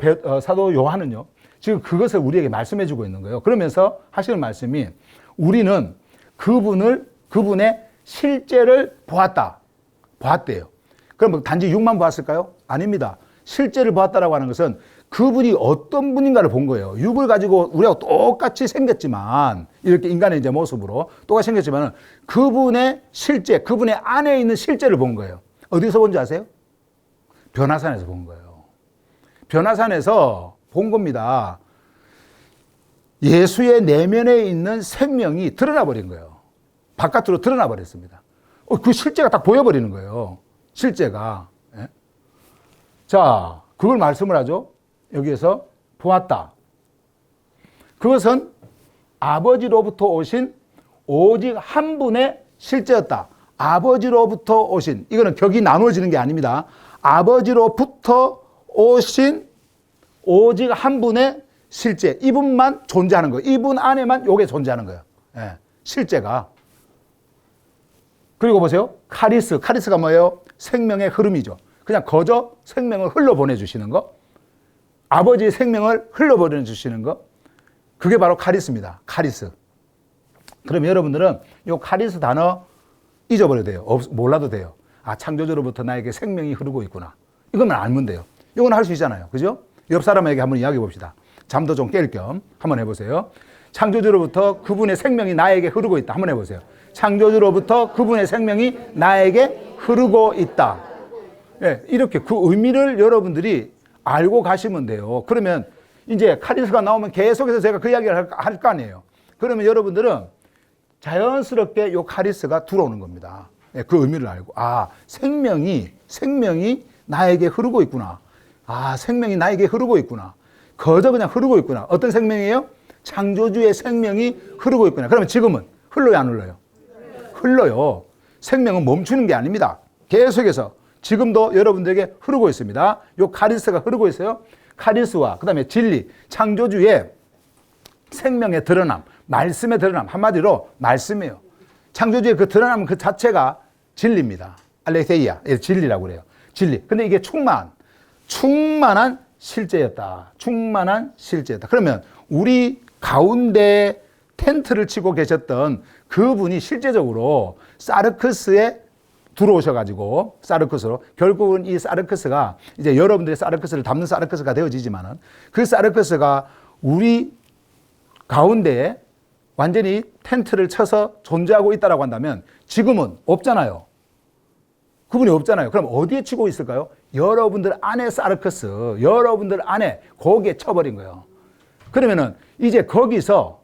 요한은요, 지금 그것을 우리에게 말씀해 주고 있는 거예요. 그러면서 하시는 말씀이 우리는 그분의 실제를 보았대요. 그럼 단지 육만 보았을까요? 아닙니다. 실제를 보았다라고 하는 것은 그분이 어떤 분인가를 본 거예요. 육을 가지고 우리하고 똑같이 생겼지만, 이렇게 인간의 이제 모습으로 똑같이 생겼지만, 그분의 실제, 그분의 안에 있는 실제를 본 거예요. 어디서 본지 아세요? 변화산에서 본 거예요. 변화산에서 본 겁니다. 예수의 내면에 있는 생명이 드러나 버린 거예요. 바깥으로 드러나 버렸습니다. 그 실제가 딱 보여버리는 거예요. 실제가. 예? 자, 그걸 말씀을 하죠. 여기에서 보았다. 그것은 아버지로부터 오신 오직 한 분의 실제였다. 아버지로부터 오신, 이거는 격이 나누어지는 게 아닙니다. 아버지로부터 오신 오직 한 분의 실제, 이분만 존재하는 거예요. 이분 안에만 요게 존재하는 거예요. 예, 실제가. 그리고 보세요. 카리스가 뭐예요? 생명의 흐름이죠. 그냥 거저 생명을 흘러보내주시는 거. 아버지의 생명을 흘러보내주시는 거. 그게 바로 카리스입니다. 카리스. 그럼 여러분들은 이 카리스 단어 잊어버려도 돼요. 몰라도 돼요. 아, 창조주로부터 나에게 생명이 흐르고 있구나. 이것만 알면 돼요. 이건 할 수 있잖아요. 그죠? 옆 사람에게 한번 이야기해 봅시다. 잠도 좀 깰 겸 한번 해보세요. 창조주로부터 그분의 생명이 나에게 흐르고 있다. 한번 해보세요. 창조주로부터 그분의 생명이 나에게 흐르고 있다. 예, 이렇게 그 의미를 여러분들이 알고 가시면 돼요. 그러면 이제 카리스가 나오면 계속해서 제가 그 이야기를 할 거 아니에요. 그러면 여러분들은 자연스럽게 요 카리스가 들어오는 겁니다. 예, 그 의미를 알고, 아, 생명이 나에게 흐르고 있구나. 아, 생명이 나에게 흐르고 있구나. 거저 그냥 흐르고 있구나. 어떤 생명이에요? 창조주의 생명이 흐르고 있구나. 그러면 지금은 흘러요, 안 흘러요? 흘러요. 생명은 멈추는 게 아닙니다. 계속해서 지금도 여러분들에게 흐르고 있습니다. 요 카리스가 흐르고 있어요. 카리스와 그다음에 진리, 창조주의 생명의 드러남, 말씀의 드러남, 한마디로 말씀이에요. 창조주의 그 드러남 그 자체가 진리입니다. 알레테이아, 진리라고 그래요. 진리. 근데 이게 충만한 실제였다. 충만한 실제였다. 그러면 우리 가운데 텐트를 치고 계셨던 그분이 실제적으로 사르크스에 들어오셔가지고, 사르크스로, 결국은 이 사르크스가 이제 여러분들의 사르크스를 담는 사르크스가 되어지지만은 그 사르크스가 우리 가운데에 완전히 텐트를 쳐서 존재하고 있다라고 한다면 지금은 없잖아요. 그분이 없잖아요. 그럼 어디에 치고 있을까요? 여러분들 안에 사르크스, 여러분들 안에 거기에 쳐버린 거예요. 그러면은 이제 거기서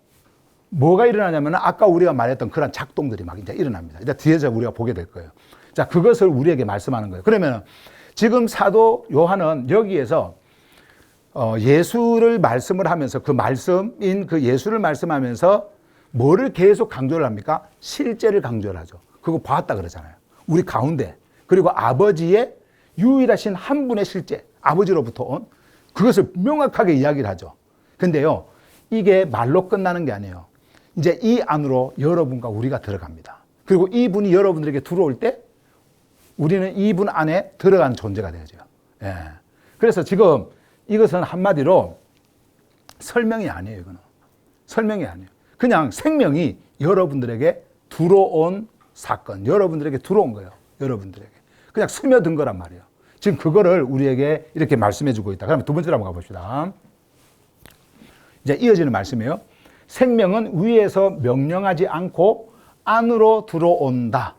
뭐가 일어나냐면 아까 우리가 말했던 그런 작동들이 막 이제 일어납니다. 이제 뒤에서 우리가 보게 될 거예요. 자, 그것을 우리에게 말씀하는 거예요. 그러면 지금 사도 요한은 여기에서 예수를 말씀을 하면서 그 말씀인 그 예수를 말씀하면서 뭐를 계속 강조를 합니까? 실제를 강조를 하죠. 그거 봤다 그러잖아요. 우리 가운데. 그리고 아버지의 유일하신 한 분의 실제, 아버지로부터 온 그것을 명확하게 이야기를 하죠. 근데요, 이게 말로 끝나는 게 아니에요. 이제 이 안으로 여러분과 우리가 들어갑니다. 그리고 이분이 여러분들에게 들어올 때 우리는 이분 안에 들어간 존재가 되죠. 예. 그래서 지금 이것은 한마디로 설명이 아니에요. 이거는 설명이 아니에요. 그냥 생명이 여러분들에게 들어온 사건, 여러분들에게 들어온 거예요. 여러분들에게 그냥 스며든 거란 말이에요. 지금 그거를 우리에게 이렇게 말씀해 주고 있다. 그러면 두 번째로 한번 가봅시다. 이제 이어지는 말씀이에요. 생명은 위에서 명령하지 않고 안으로 들어온다.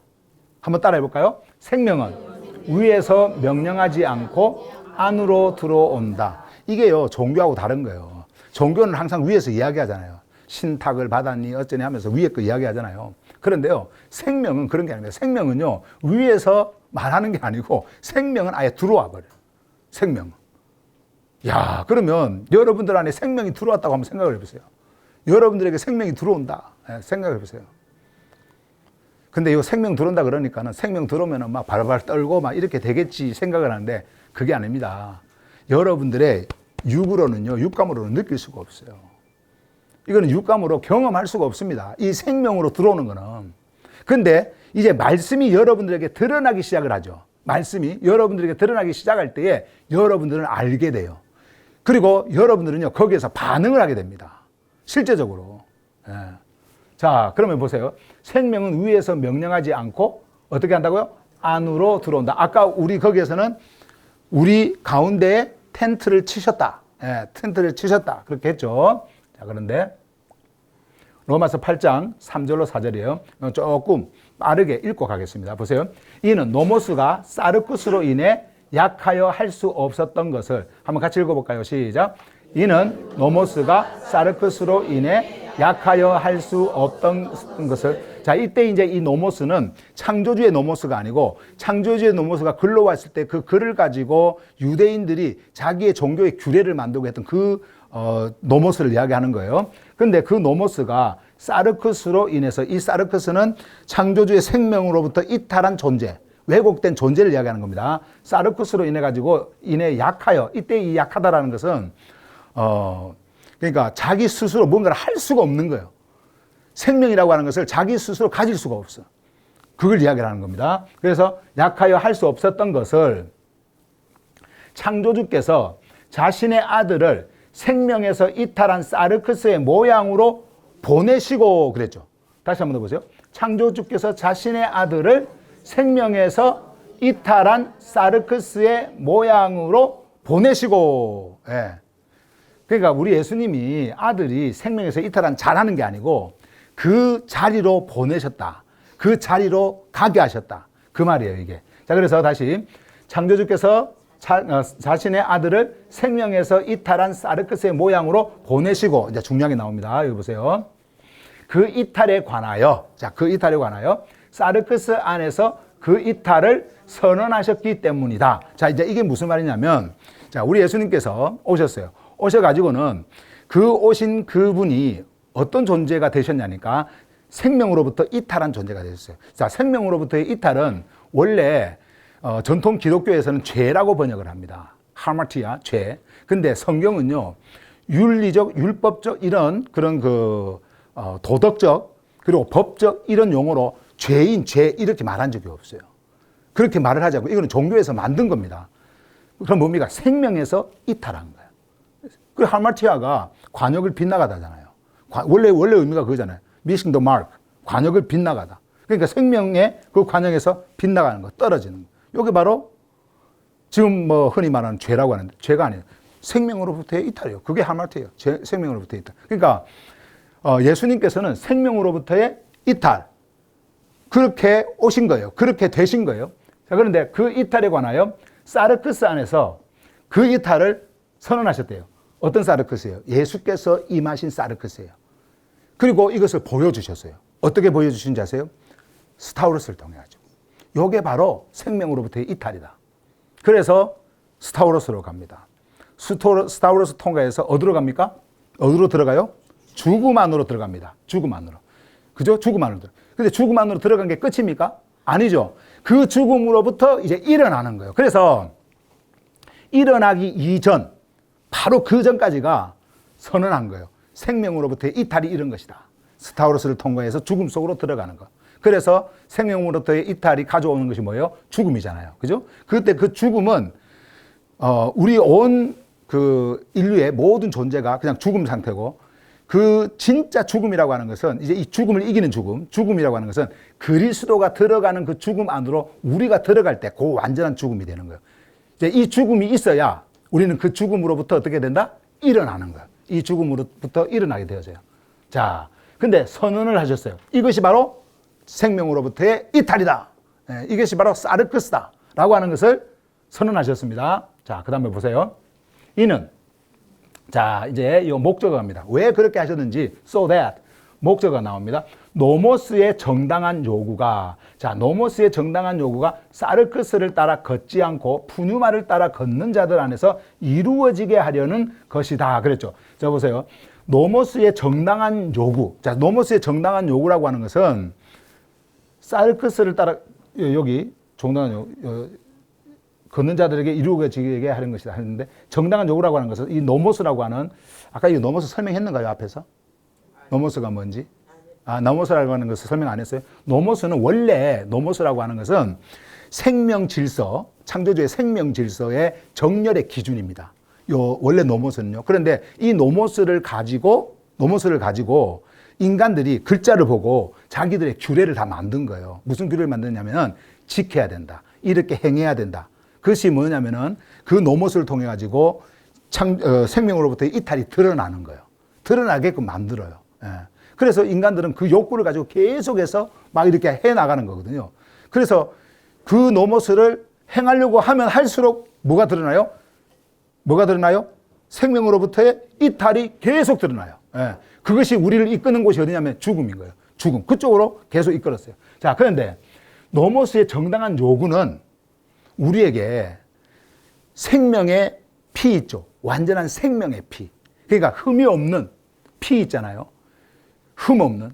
한번 따라해 볼까요? 생명은 위에서 명령하지 않고 안으로 들어온다. 이게요, 종교하고 다른 거예요. 종교는 항상 위에서 이야기하잖아요. 신탁을 받았니 어쩌니 하면서 위에 거 이야기하잖아요. 그런데요, 생명은 그런 게 아닙니다. 생명은요, 위에서 말하는 게 아니고 생명은 아예 들어와 버려요. 생명은. 야, 그러면 여러분들 안에 생명이 들어왔다고 한번 생각을 해보세요. 여러분들에게 생명이 들어온다. 생각을 해보세요. 근데 이 생명 들어온다 그러니까는 생명 들어오면은 막 발발 떨고 막 이렇게 되겠지 생각을 하는데 그게 아닙니다. 여러분들의 육으로는요, 육감으로는 느낄 수가 없어요. 이거는 육감으로 경험할 수가 없습니다. 이 생명으로 들어오는 거는. 근데 이제 말씀이 여러분들에게 드러나기 시작을 하죠. 말씀이 여러분들에게 드러나기 시작할 때에 여러분들은 알게 돼요. 그리고 여러분들은요, 거기에서 반응을 하게 됩니다. 실제적으로. 예. 자, 그러면 보세요. 생명은 위에서 명령하지 않고 어떻게 한다고요? 안으로 들어온다. 아까 우리 거기에서는 우리 가운데에 텐트를 치셨다. 예, 텐트를 치셨다. 그렇게 했죠. 자, 그런데 로마서 8장 3절로 4절이에요. 조금 빠르게 읽고 가겠습니다. 보세요. 이는 노모스가 사르쿠스로 인해 약하여 할 수 없었던 것을 한번 같이 읽어볼까요? 시작. 이는 노모스가 사르쿠스로 인해 약하여 할 수 없던 것을. 자, 이때 이제 이 노모스는 창조주의 노모스가 아니고 창조주의 노모스가 글로 왔을 때 그 글을 가지고 유대인들이 자기의 종교의 규례를 만들고 했던 그 노모스를 이야기하는 거예요. 근데 그 노모스가 사르쿠스로 인해서, 이 사르쿠스는 창조주의 생명으로부터 이탈한 존재, 왜곡된 존재를 이야기하는 겁니다. 사르쿠스로 인해 약하여, 이때 이 약하다라는 것은 그러니까 자기 스스로 뭔가를 할 수가 없는 거예요. 생명이라고 하는 것을 자기 스스로 가질 수가 없어. 그걸 이야기하는 겁니다. 그래서 약하여 할 수 없었던 것을 창조주께서 자신의 아들을 생명에서 이탈한 사르크스의 모양으로 보내시고 그랬죠. 다시 한번 더 보세요. 창조주께서 자신의 아들을 생명에서 이탈한 사르크스의 모양으로 보내시고. 예. 그러니까 우리 예수님이 아들이 생명에서 이탈한 잘하는 게 아니고 그 자리로 보내셨다. 그 자리로 가게 하셨다. 그 말이에요, 이게. 자, 그래서 다시 창조주께서 자신의 아들을 생명에서 이탈한 사르크스의 모양으로 보내시고, 이제 중요한 게 나옵니다. 여기 보세요. 그 이탈에 관하여, 자, 그 이탈에 관하여 사르크스 안에서 그 이탈을 선언하셨기 때문이다. 자, 이제 이게 무슨 말이냐면, 자, 우리 예수님께서 오셨어요. 오셔가지고는 그 오신 그분이 어떤 존재가 되셨냐니까 생명으로부터 이탈한 존재가 되셨어요. 자, 생명으로부터의 이탈은 원래 전통 기독교에서는 죄라고 번역을 합니다. 하마티아, 죄. 근데 성경은요, 윤리적, 율법적 이런 그런 도덕적 그리고 법적 이런 용어로 죄인, 죄 이렇게 말한 적이 없어요. 그렇게 말을 하지 않고 이거는 종교에서 만든 겁니다. 그럼 뭡니까? 생명에서 이탈한 거예요. 그 하마티아가 관역을 빗나가다잖아요. 원래 의미가 그거잖아요. missing the mark. 관역을 빗나가다. 그러니까 생명의 그 관역에서 빗나가는 거, 떨어지는 거. 이게 바로 지금 뭐 흔히 말하는 죄라고 하는데 죄가 아니에요. 생명으로부터의 이탈이에요. 그게 하마티예요. 생명으로부터의 이탈. 그러니까 예수님께서는 생명으로부터의 이탈, 그렇게 오신 거예요. 그렇게 되신 거예요. 자, 그런데 그 이탈에 관하여 사르크스 안에서 그 이탈을 선언하셨대요. 어떤 사르크스예요? 예수께서 임하신 사르크스예요. 그리고 이것을 보여주셨어요. 어떻게 보여주신지 아세요? 스타우로스를 통해 가지고. 이게 바로 생명으로부터의 이탈이다. 그래서 스타우로스로 갑니다. 스타우로스 통과해서 어디로 갑니까? 어디로 들어가요? 죽음 안으로 들어갑니다. 죽음 안으로. 그죠? 죽음 안으로 들어가. 근데 죽음 안으로 들어간 게 끝입니까? 아니죠. 그 죽음으로부터 이제 일어나는 거예요. 그래서 일어나기 이전, 바로 그 전까지가 선언한 거예요. 생명으로부터의 이탈이 이런 것이다. 스타우로스를 통과해서 죽음 속으로 들어가는 것. 그래서 생명으로부터의 이탈이 가져오는 것이 뭐예요? 죽음이잖아요. 그죠? 그때 그 죽음은, 우리 온 그 인류의 모든 존재가 그냥 죽음 상태고, 그 진짜 죽음이라고 하는 것은 이제 이 죽음을 이기는 죽음이라고 하는 것은 그리스도가 들어가는 그 죽음 안으로 우리가 들어갈 때 그 완전한 죽음이 되는 거예요. 이제 이 죽음이 있어야 우리는 그 죽음으로부터 어떻게 된다? 일어나는 거예요. 이 죽음으로부터 일어나게 되어져요. 자, 근데 선언을 하셨어요. 이것이 바로 생명으로부터의 이탈이다. 이것이 바로 사르크스다. 라고 하는 것을 선언하셨습니다. 자, 그 다음에 보세요. 이는, 자, 이제 이 목적어입니다. 왜 그렇게 하셨는지, so that, 목적어가 나옵니다. 노모스의 정당한 요구가, 자, 노모스의 정당한 요구가 사르크스를 따라 걷지 않고 푸뉴마를 따라 걷는 자들 안에서 이루어지게 하려는 것이다. 그랬죠. 자, 보세요. 노모스의 정당한 요구. 자, 노모스의 정당한 요구라고 하는 것은 사르크스를 따라, 여기, 정당한 요구, 걷는 자들에게 이루어지게 하는 것이다 하는데, 정당한 요구라고 하는 것은 이 노모스라고 하는, 아까 이 노모스 설명했는가요, 앞에서? 노모스가 뭔지? 노모스라고 하는 것을 설명 안 했어요? 노모스는 원래, 노모스라고 하는 것은 생명 질서, 창조주의 생명 질서의 정렬의 기준입니다. 원래 노모스는요. 그런데 이 노모스를 가지고 인간들이 글자를 보고 자기들의 규례를 다 만든 거예요. 무슨 규례를 만드냐면, 지켜야 된다. 이렇게 행해야 된다. 그것이 뭐냐면은 그 노모스를 통해 가지고 생명으로부터 이탈이 드러나는 거예요. 드러나게끔 만들어요. 예. 그래서 인간들은 그 욕구를 가지고 계속해서 막 이렇게 해 나가는 거거든요. 그래서 그 노모스를 행하려고 하면 할수록 뭐가 드러나요? 뭐가 드러나요? 생명으로부터의 이탈이 계속 드러나요. 예. 그것이 우리를 이끄는 곳이 어디냐면 죽음인 거예요. 죽음. 그쪽으로 계속 이끌었어요. 자, 그런데 노모스의 정당한 요구는 우리에게 생명의 피 있죠. 완전한 생명의 피. 그러니까 흠이 없는 피 있잖아요. 흠 없는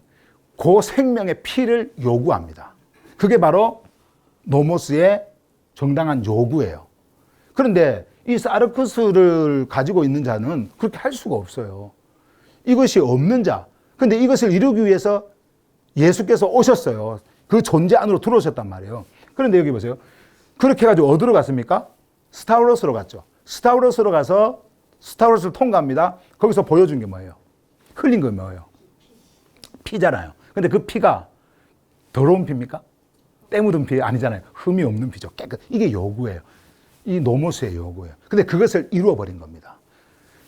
그 생명의 피를 요구합니다. 그게 바로 노모스의 정당한 요구예요. 그런데 이 사르크스를 가지고 있는 자는 그렇게 할 수가 없어요. 이것이 없는 자. 그런데 이것을 이루기 위해서 예수께서 오셨어요. 그 존재 안으로 들어오셨단 말이에요. 그런데 여기 보세요. 그렇게 해가지고 어디로 갔습니까? 스타우로스로 갔죠. 스타우로스로 가서 스타우로스를 통과합니다. 거기서 보여준 게 뭐예요? 흘린 거 뭐예요? 피잖아요. 근데 그 피가 더러운 피입니까? 때 묻은 피 아니잖아요. 흠이 없는 피죠. 깨끗. 이게 요구예요. 이 노모스의 요구예요. 근데 그것을 이루어버린 겁니다.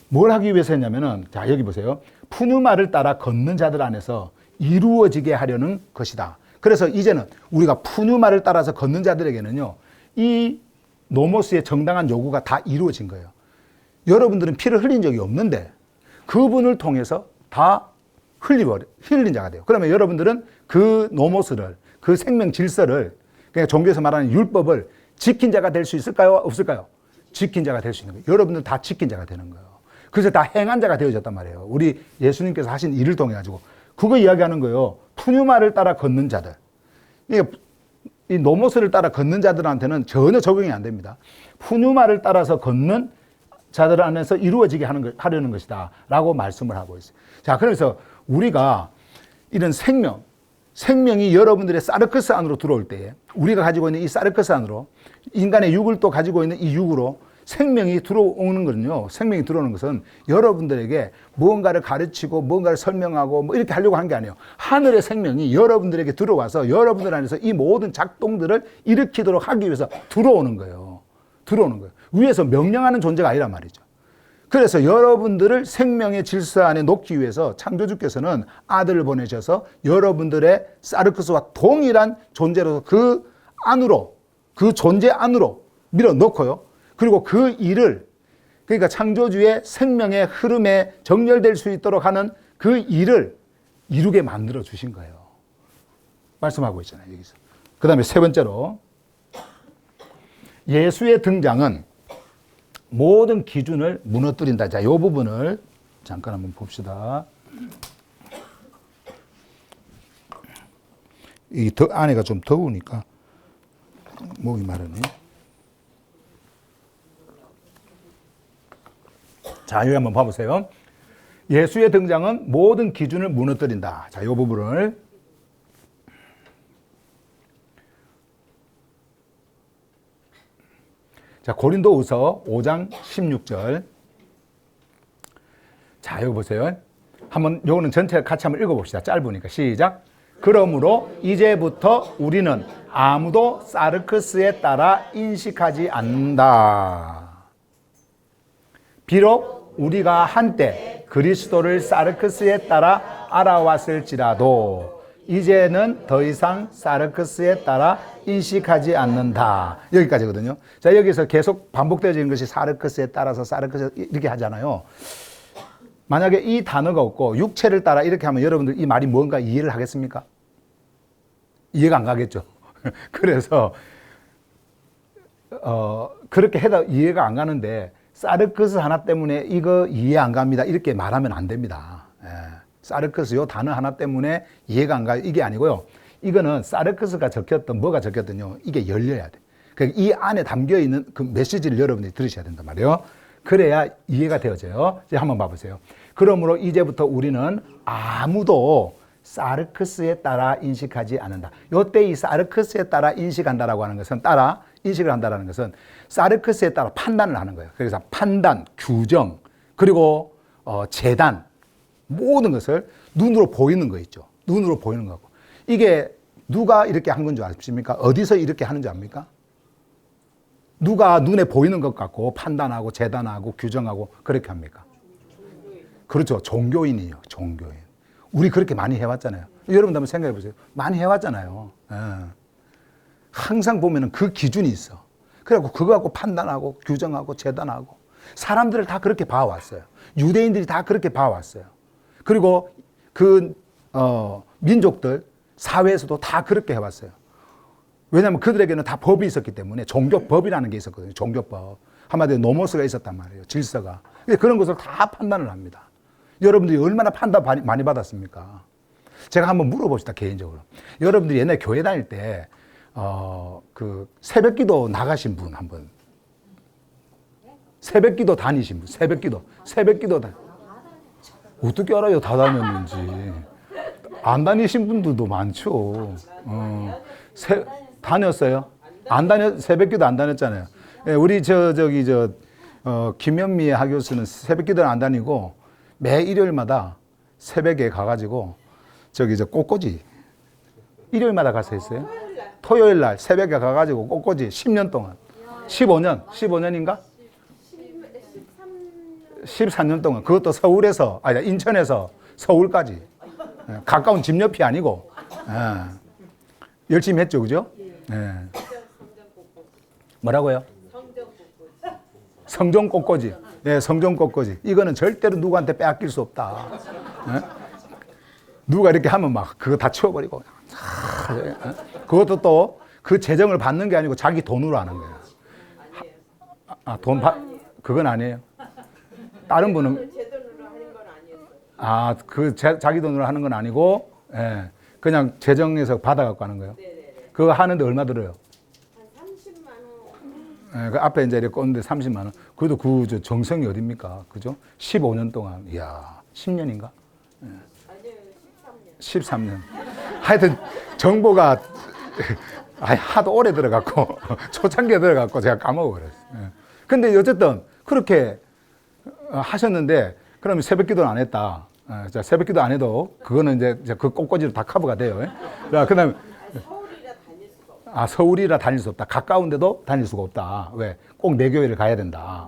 뭘 하기 위해서 했냐면은, 자, 여기 보세요. 푸뉴마를 따라 걷는 자들 안에서 이루어지게 하려는 것이다. 그래서 이제는 우리가 푸뉴마를 따라서 걷는 자들에게는요, 이 노모스의 정당한 요구가 다 이루어진 거예요. 여러분들은 피를 흘린 적이 없는데 그분을 통해서 다 흘린 자가 돼요. 그러면 여러분들은 그 노모스를, 그 생명 질서를, 그러니까 종교에서 말하는 율법을 지킨 자가 될 수 있을까요? 없을까요? 지킨 자가 될 수 있는 거예요. 여러분들은 다 지킨 자가 되는 거예요. 그래서 다 행한 자가 되어졌단 말이에요. 우리 예수님께서 하신 일을 통해 가지고. 그거 이야기하는 거예요. 푸뉴마를 따라 걷는 자들. 이 노모스를 따라 걷는 자들한테는 전혀 적용이 안 됩니다. 푸뉴마를 따라서 걷는 자들 안에서 이루어지게 하려는 것이다 라고 말씀을 하고 있어요. 자, 그래서 우리가 이런 생명이 여러분들의 사르크스 안으로 들어올 때에, 우리가 가지고 있는 이 사르크스 안으로, 인간의 육을 또 가지고 있는 이 육으로 생명이 들어오는 거는요, 생명이 들어오는 것은 여러분들에게 무언가를 가르치고 무언가를 설명하고 뭐 이렇게 하려고 한 게 아니에요. 하늘의 생명이 여러분들에게 들어와서 여러분들 안에서 이 모든 작동들을 일으키도록 하기 위해서 들어오는 거예요. 들어오는 거예요. 위에서 명령하는 존재가 아니란 말이죠. 그래서 여러분들을 생명의 질서 안에 놓기 위해서 창조주께서는 아들을 보내셔서 여러분들의 사르크스와 동일한 존재로서 그 안으로, 그 존재 안으로 밀어넣고요. 그리고 그 일을, 그러니까 창조주의 생명의 흐름에 정렬될 수 있도록 하는 그 일을 이루게 만들어 주신 거예요. 말씀하고 있잖아요, 여기서. 그 다음에 세 번째로, 예수의 등장은 모든 기준을 무너뜨린다. 자, 이 부분을 잠깐 한번 봅시다. 이 안에가 좀 더우니까 목이 마르네. 자, 여기 한번 봐보세요. 예수의 등장은 모든 기준을 무너뜨린다. 자, 이 부분을. 자, 고린도후서 5장 16절. 자, 여기 보세요. 한번 요거는 전체 같이 한번 읽어봅시다. 짧으니까. 시작. 그러므로 이제부터 우리는 아무도 사르크스에 따라 인식하지 않는다. 비록 우리가 한때 그리스도를 사르크스에 따라 알아왔을지라도 이제는 더 이상 사르크스에 따라 인식하지 않는다. 여기까지거든요. 자, 여기서 계속 반복되어지는 것이 사르크스에 따라서 사르크스 이렇게 하잖아요. 만약에 이 단어가 없고 육체를 따라 이렇게 하면 여러분들 이 말이 뭔가 이해를 하겠습니까? 이해가 안 가겠죠. 그래서 그렇게 해도 이해가 안 가는데 사르크스 하나 때문에 이거 이해 안 갑니다. 이렇게 말하면 안 됩니다. 예. 사르크스 요 단어 하나 때문에 이해가 안 가요. 이게 아니고요. 이거는 사르크스가 적혔던 뭐가 적혔던요. 이게 열려야 돼. 그러니까 이 안에 담겨 있는 그 메시지를 여러분들이 들으셔야 된단 말이에요. 그래야 이해가 되어져요. 이제 한번 봐보세요. 그러므로 이제부터 우리는 아무도 사르크스에 따라 인식하지 않는다. 요때 이 사르크스에 따라 인식한다라고 하는 것은 인식을 한다라는 것은 사르크스에 따라 판단을 하는 거예요. 그래서 판단, 규정, 그리고 재단 모든 것을 눈으로 보이는 거 있죠. 눈으로 보이는 거고. 이게 누가 이렇게 한 건 줄 아십니까? 어디서 이렇게 하는 줄 압니까? 누가 눈에 보이는 것 같고 판단하고 재단하고 규정하고 그렇게 합니까? 그렇죠. 종교인이요. 종교인. 우리 그렇게 많이 해왔잖아요. 여러분도 한번 생각해 보세요. 많이 해왔잖아요. 예. 항상 보면은 그 기준이 있어. 그래갖고 그거 갖고 판단하고 규정하고 재단하고 사람들을 다 그렇게 봐왔어요. 유대인들이 다 그렇게 봐왔어요. 그리고 그 민족들 사회에서도 다 그렇게 해왔어요. 왜냐하면 그들에게는 다 법이 있었기 때문에 종교법이라는 게 있었거든요. 종교법. 한마디로 노모스가 있었단 말이에요. 질서가. 그런 것을 다 판단을 합니다. 여러분들이 얼마나 판단 많이 받았습니까? 제가 한번 물어봅시다, 개인적으로. 여러분들이 옛날에 교회 다닐 때, 그 새벽 기도 나가신 분 한번. 새벽 기도 다니신 분, 새벽 기도 어떻게 알아요? 다 다녔는지. 안 다니신 분들도 많죠. 다녔어요? 새벽 기도 안 다녔잖아요. 예, 우리 김현미 하교수는 새벽 기도는 안 다니고 매 일요일마다 새벽에 가가지고 꽃꽂이 일요일마다 가서 했어요. 토요일 날 새벽에 가가지고 꽃꽂이 10년 동안 15년인가? 13년 동안 그것도 인천에서 서울까지 가까운 집 옆이 아니고 열심히 했죠, 그죠? 뭐라고요? 성전 꽃꽂이. 네, 성전 꽃꽂이. 이거는 절대로 누구한테 빼앗길 수 없다. 누가 이렇게 하면 막 그거 다 치워버리고. 그것도 또 그 재정을 받는 게 아니고 자기 돈으로 하는 거예요. 그건 아니에요. 다른 분은 제 돈으로 하는 건 아니었어요. 자기 돈으로 하는 건 아니고, 예, 그냥 재정에서 받아갖고 하는 거예요. 네네네. 그거 하는데 얼마 들어요? 한 30만 원. 그 앞에 이제 이렇게 꽂는데 30만 원. 그래도 그 정성이 어딥니까? 그죠? 15년 동안. 이야, 10년인가? 아니요, 13년. 13년. 하여튼 정보가 하도 오래 들어갔고 초창기에 들어갔고 제가 까먹어버렸어요. 근데 어쨌든 그렇게 하셨는데 그러면 새벽 기도는 안 했다. 새벽 기도 안 해도 그거는 이제 그 꽃꽂이로 다 커버가 돼요. 그다음에 서울이라 다닐 수가 없어. 서울이라 다닐 수 없다. 가까운데도 다닐 수가 없다. 왜? 꼭 내 교회를 가야 된다.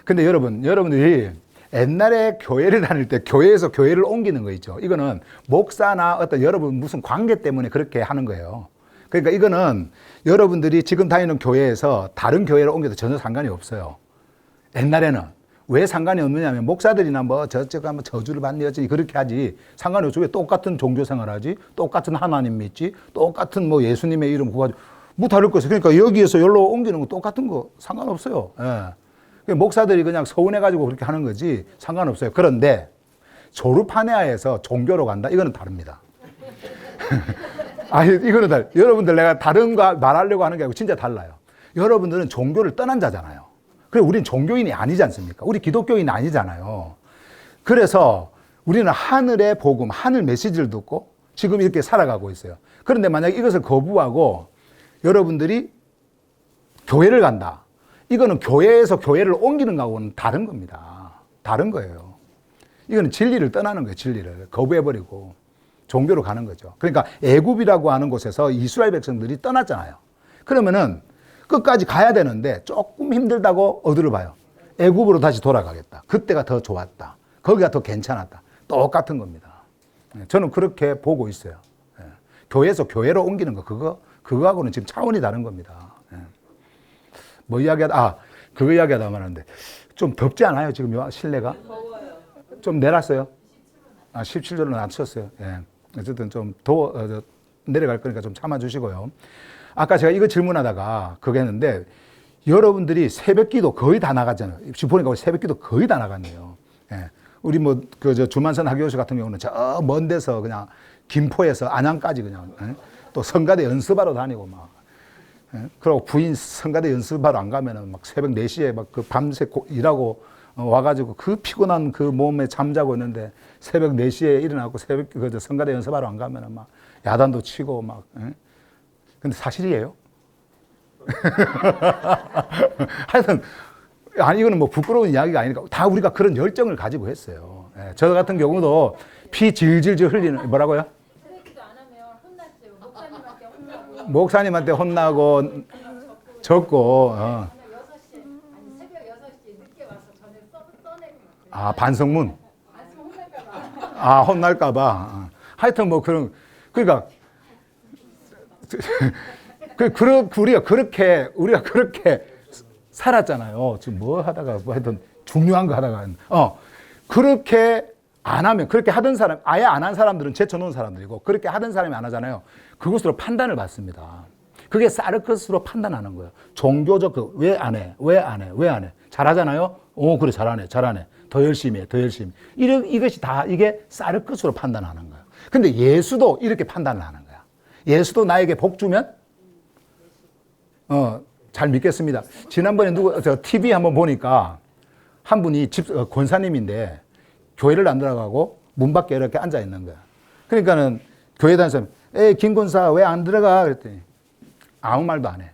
근데 여러분들이 옛날에 교회를 다닐 때 교회에서 교회를 옮기는 거 있죠. 이거는 목사나 어떤 여러분 무슨 관계 때문에 그렇게 하는 거예요. 그러니까 이거는 여러분들이 지금 다니는 교회에서 다른 교회를 옮겨도 전혀 상관이 없어요. 옛날에는 왜 상관이 없느냐면 목사들이나 뭐 저쪽 한번 저주를 받니 어쩌니 그렇게 하지 상관이 없죠. 왜 똑같은 종교 생활하지 하나님 하나님 믿지 똑같은 뭐 예수님의 이름 구하지 뭐 다를 것이 그러니까 여기에서 여기로 옮기는 거 똑같은 거 상관없어요. 예. 목사들이 그냥 서운해가지고 그렇게 하는 거지 상관없어요. 그런데 조르파네아에서 종교로 간다? 이거는 다릅니다. 아니, 이거는 여러분들 내가 다른 거 말하려고 하는 게 아니고 진짜 달라요. 여러분들은 종교를 떠난 자잖아요. 그래, 우린 종교인이 아니지 않습니까? 우리 기독교인이 아니잖아요. 그래서 우리는 하늘의 복음, 하늘 메시지를 듣고 지금 이렇게 살아가고 있어요. 그런데 만약에 이것을 거부하고 여러분들이 교회를 간다. 이거는 교회에서 교회를 옮기는 거하고는 다른 겁니다. 다른 거예요. 이거는 진리를 떠나는 거예요. 진리를 거부해버리고 종교로 가는 거죠. 그러니까 애굽이라고 하는 곳에서 이스라엘 백성들이 떠났잖아요. 그러면은 끝까지 가야 되는데 조금 힘들다고 어디로 봐요? 애굽으로 다시 돌아가겠다. 그때가 더 좋았다. 거기가 더 괜찮았다. 똑같은 겁니다. 저는 그렇게 보고 있어요. 교회에서 교회로 옮기는 거 그거하고는 지금 차원이 다른 겁니다. 뭐 그거 이야기하다 말하는데 좀 덥지 않아요? 지금 실내가? 더워요. 좀 내렸어요? 17도로 낮췄어요. 예. 어쨌든 좀 내려갈 거니까 좀 참아주시고요. 아까 제가 이거 질문하다가 그거 했는데 여러분들이 새벽 기도 거의 다 나갔잖아요. 지금 보니까 새벽 기도 거의 다 나갔네요. 예. 우리 뭐, 주만선 하교수 같은 경우는 저 먼 데서 그냥 김포에서 안양까지 그냥, 예? 또 성가대 연습하러 다니고 막, 예? 그리고 부인 성가대 연습하러 안 가면은 막 새벽 4시에 막 그 밤새 일하고 와가지고 그 피곤한 그 몸에 잠자고 있는데 새벽 4시에 일어나고 새벽 성가대 연습하러 안 가면은 막 야단도 치고 막, 예? 근데 사실이에요? 하여튼, 아니, 이거는 뭐 부끄러운 이야기가 아니니까 다 우리가 그런 열정을 가지고 했어요. 예, 저 같은 경우도 피 질질질 흘리는, 뭐라고요? 그렇게도 안 하면 혼났어요. 목사님한테 혼나고. 목사님한테 혼나고, 졌고, 6시, 아니 새벽 6시 늦게 와서 전에 써내고. 반성문. 아침 혼날까봐. 혼날까봐. 하여튼 뭐 그런, 그러니까, 우리가 그렇게 살았잖아요. 지금 뭐 하다가, 뭐 하여튼 중요한 거 하다가. 그렇게 안 하면, 그렇게 하던 사람, 아예 안 한 사람들은 제쳐놓은 사람들이고, 그렇게 하던 사람이 안 하잖아요. 그것으로 판단을 받습니다. 그게 사르크스로 판단하는 거예요. 종교적, 왜 안 해? 왜 안 해? 왜 안 해? 잘하잖아요? 그래, 잘하네. 더 열심히 해. 이것이 다, 이게 사르크스로 판단하는 거예요. 근데 예수도 이렇게 판단을 하는 거야. 예수도 나에게 복 주면, 잘 믿겠습니다. 지난번에 TV 한번 보니까 한 분이 권사님인데 교회를 안 들어가고 문 밖에 이렇게 앉아 있는 거야. 그러니까는 교회 다니는 사람, 김 권사 왜 안 들어가? 그랬더니 아무 말도 안 해.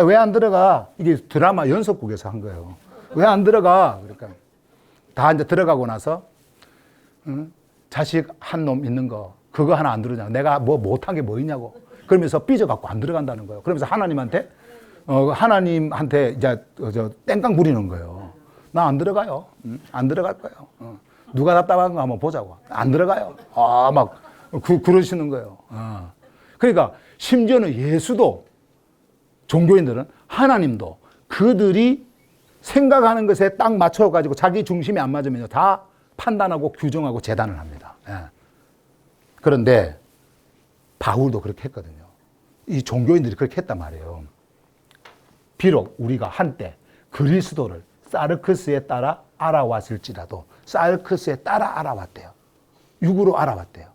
왜 안 들어가? 이게 드라마 연속국에서 한 거예요. 왜 안 들어가? 그러니까 다 이제 들어가고 나서, 자식 한 놈 있는 거, 그거 하나 안 들어오냐. 내가 뭐 못한 게 뭐 있냐고. 그러면서 삐져갖고 안 들어간다는 거예요. 그러면서 하나님한테 이제 땡깡 부리는 거예요. 나 안 들어가요. 안 들어갈 거예요. 누가 답답한 거 한번 보자고. 안 들어가요. 그러시는 거예요. 그러니까 심지어는 예수도 종교인들은 하나님도 그들이 생각하는 것에 딱 맞춰가지고 자기 중심이 안 맞으면 다 판단하고 규정하고 재단을 합니다. 그런데 바울도 그렇게 했거든요. 이 종교인들이 그렇게 했단 말이에요. 비록 우리가 한때 그리스도를 사르크스에 따라 알아왔을지라도 사르크스에 따라 알아왔대요. 육으로 알아왔대요.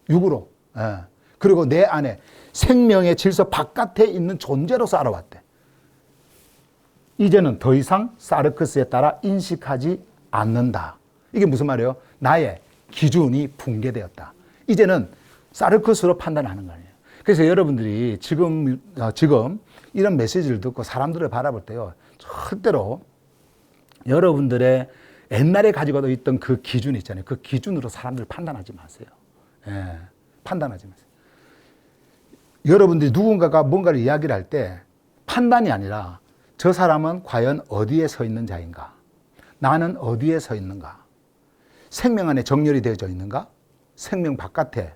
육으로. 그리고 내 안에 생명의 질서 바깥에 있는 존재로서 알아왔대. 이제는 더 이상 사르크스에 따라 인식하지 않는다. 이게 무슨 말이에요? 나의 기준이 붕괴되었다. 이제는 사르크스로 판단하는 거 아니에요. 그래서 여러분들이 지금 이런 메시지를 듣고 사람들을 바라볼 때요, 절대로 여러분들의 옛날에 가지고 있던 그 기준 있잖아요. 그 기준으로 사람들을 판단하지 마세요. 판단하지 마세요. 여러분들이 누군가가 뭔가를 이야기를 할 때 판단이 아니라 저 사람은 과연 어디에 서 있는 자인가? 나는 어디에 서 있는가? 생명 안에 정렬이 되어져 있는가? 생명 바깥에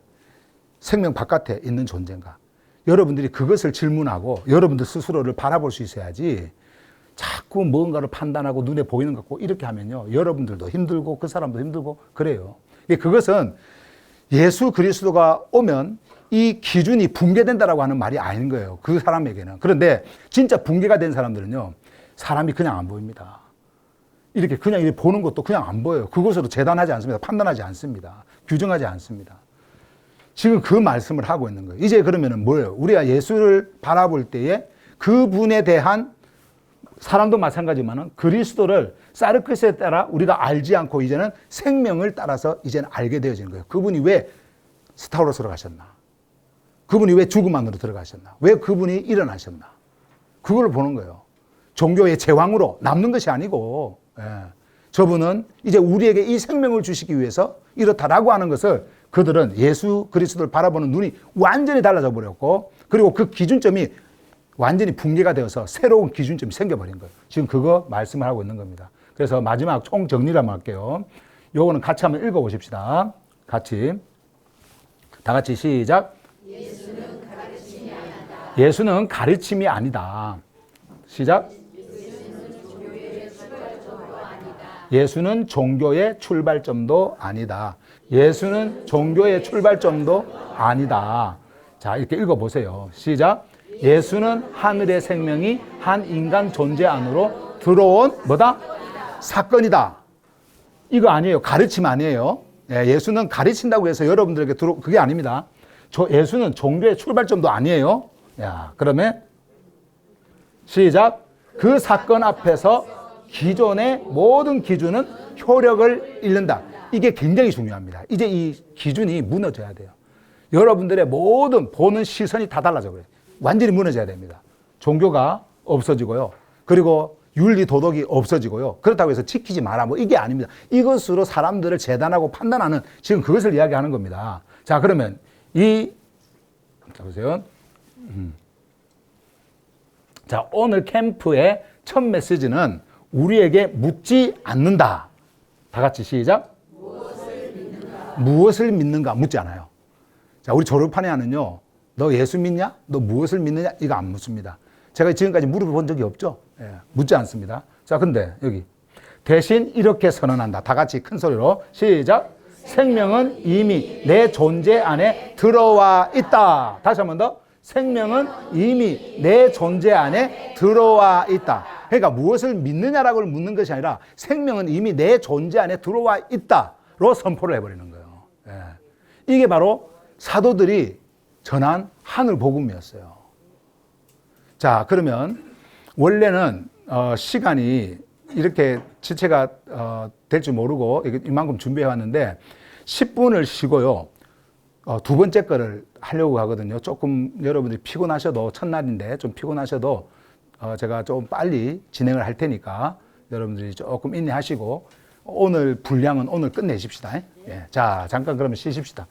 있는 존재인가? 여러분들이 그것을 질문하고 여러분들 스스로를 바라볼 수 있어야지 자꾸 뭔가를 판단하고 눈에 보이는 것 같고 이렇게 하면요. 여러분들도 힘들고 그 사람도 힘들고 그래요. 그것은 예수 그리스도가 오면 이 기준이 붕괴된다라고 하는 말이 아닌 거예요. 그 사람에게는. 그런데 진짜 붕괴가 된 사람들은요. 사람이 그냥 안 보입니다. 이렇게 그냥 이렇게 보는 것도 그냥 안 보여요. 그것으로 재단하지 않습니다. 판단하지 않습니다. 규정하지 않습니다. 지금 그 말씀을 하고 있는 거예요. 이제 그러면은 뭐예요? 우리가 예수를 바라볼 때에 그분에 대한 사람도 마찬가지지만은 그리스도를 사르크스에 따라 우리가 알지 않고 이제는 생명을 따라서 이제는 알게 되어지는 거예요. 그분이 왜 스타로스로 가셨나? 그분이 왜 죽음 안으로 들어가셨나? 왜 그분이 일어나셨나? 그걸 보는 거예요. 종교의 제왕으로 남는 것이 아니고 저분은 이제 우리에게 이 생명을 주시기 위해서 이렇다라고 하는 것을 그들은 예수 그리스도를 바라보는 눈이 완전히 달라져 버렸고 그리고 그 기준점이 완전히 붕괴가 되어서 새로운 기준점이 생겨버린 거예요. 지금 그거 말씀을 하고 있는 겁니다. 그래서 마지막 총 정리를 한번 할게요. 요거는 같이 한번 읽어보십시다. 같이. 다 같이 시작. 예수는 가르침이 아니다. 시작. 예수는 종교의 출발점도 아니다. 예수는 종교의 출발점도 아니다. 자, 이렇게 읽어보세요. 시작. 예수는 하늘의 생명이 한 인간 존재 안으로 들어온 뭐다? 사건이다. 이거 아니에요. 가르침 아니에요. 예수는 가르친다고 해서 여러분들에게 그게 아닙니다. 예수는 종교의 출발점도 아니에요. 그러면 시작. 그 사건 앞에서 기존의 모든 기준은 효력을 잃는다. 이게 굉장히 중요합니다. 이제 이 기준이 무너져야 돼요. 여러분들의 모든 보는 시선이 다 달라져 버려요. 완전히 무너져야 됩니다. 종교가 없어지고요. 그리고 윤리 도덕이 없어지고요. 그렇다고 해서 지키지 마라. 뭐 이게 아닙니다. 이것으로 사람들을 재단하고 판단하는 지금 그것을 이야기하는 겁니다. 자, 그러면 자, 보세요. 자, 오늘 캠프의 첫 메시지는 우리에게 묻지 않는다. 다 같이 시작. 무엇을 믿는가 묻지 않아요. 자, 우리 졸업한 애는요. 너 예수 믿냐? 너 무엇을 믿느냐? 이거 안 묻습니다. 제가 지금까지 물어본 적이 없죠? 묻지 않습니다. 자, 근데 여기 대신 이렇게 선언한다. 다 같이 큰 소리로 시작. 생명은 이미 내 존재 안에 들어와 있다. 다시 한 번 더. 생명은 이미 내 존재 안에 들어와 있다. 그러니까 무엇을 믿느냐라고 묻는 것이 아니라 생명은 이미 내 존재 안에 들어와 있다로 선포를 해버리는 거예요. 이게 바로 사도들이 전한 하늘 복음이었어요. 자, 그러면 원래는 시간이 이렇게 지체가 될 줄 모르고 이만큼 준비해 왔는데 10분을 쉬고요. 두 번째 거를 하려고 하거든요. 조금 여러분들이 피곤하셔도 첫날인데 좀 피곤하셔도 제가 좀 빨리 진행을 할 테니까 여러분들이 조금 인내하시고 오늘 분량은 오늘 끝내십시다. 자, 잠깐 그러면 쉬십시다.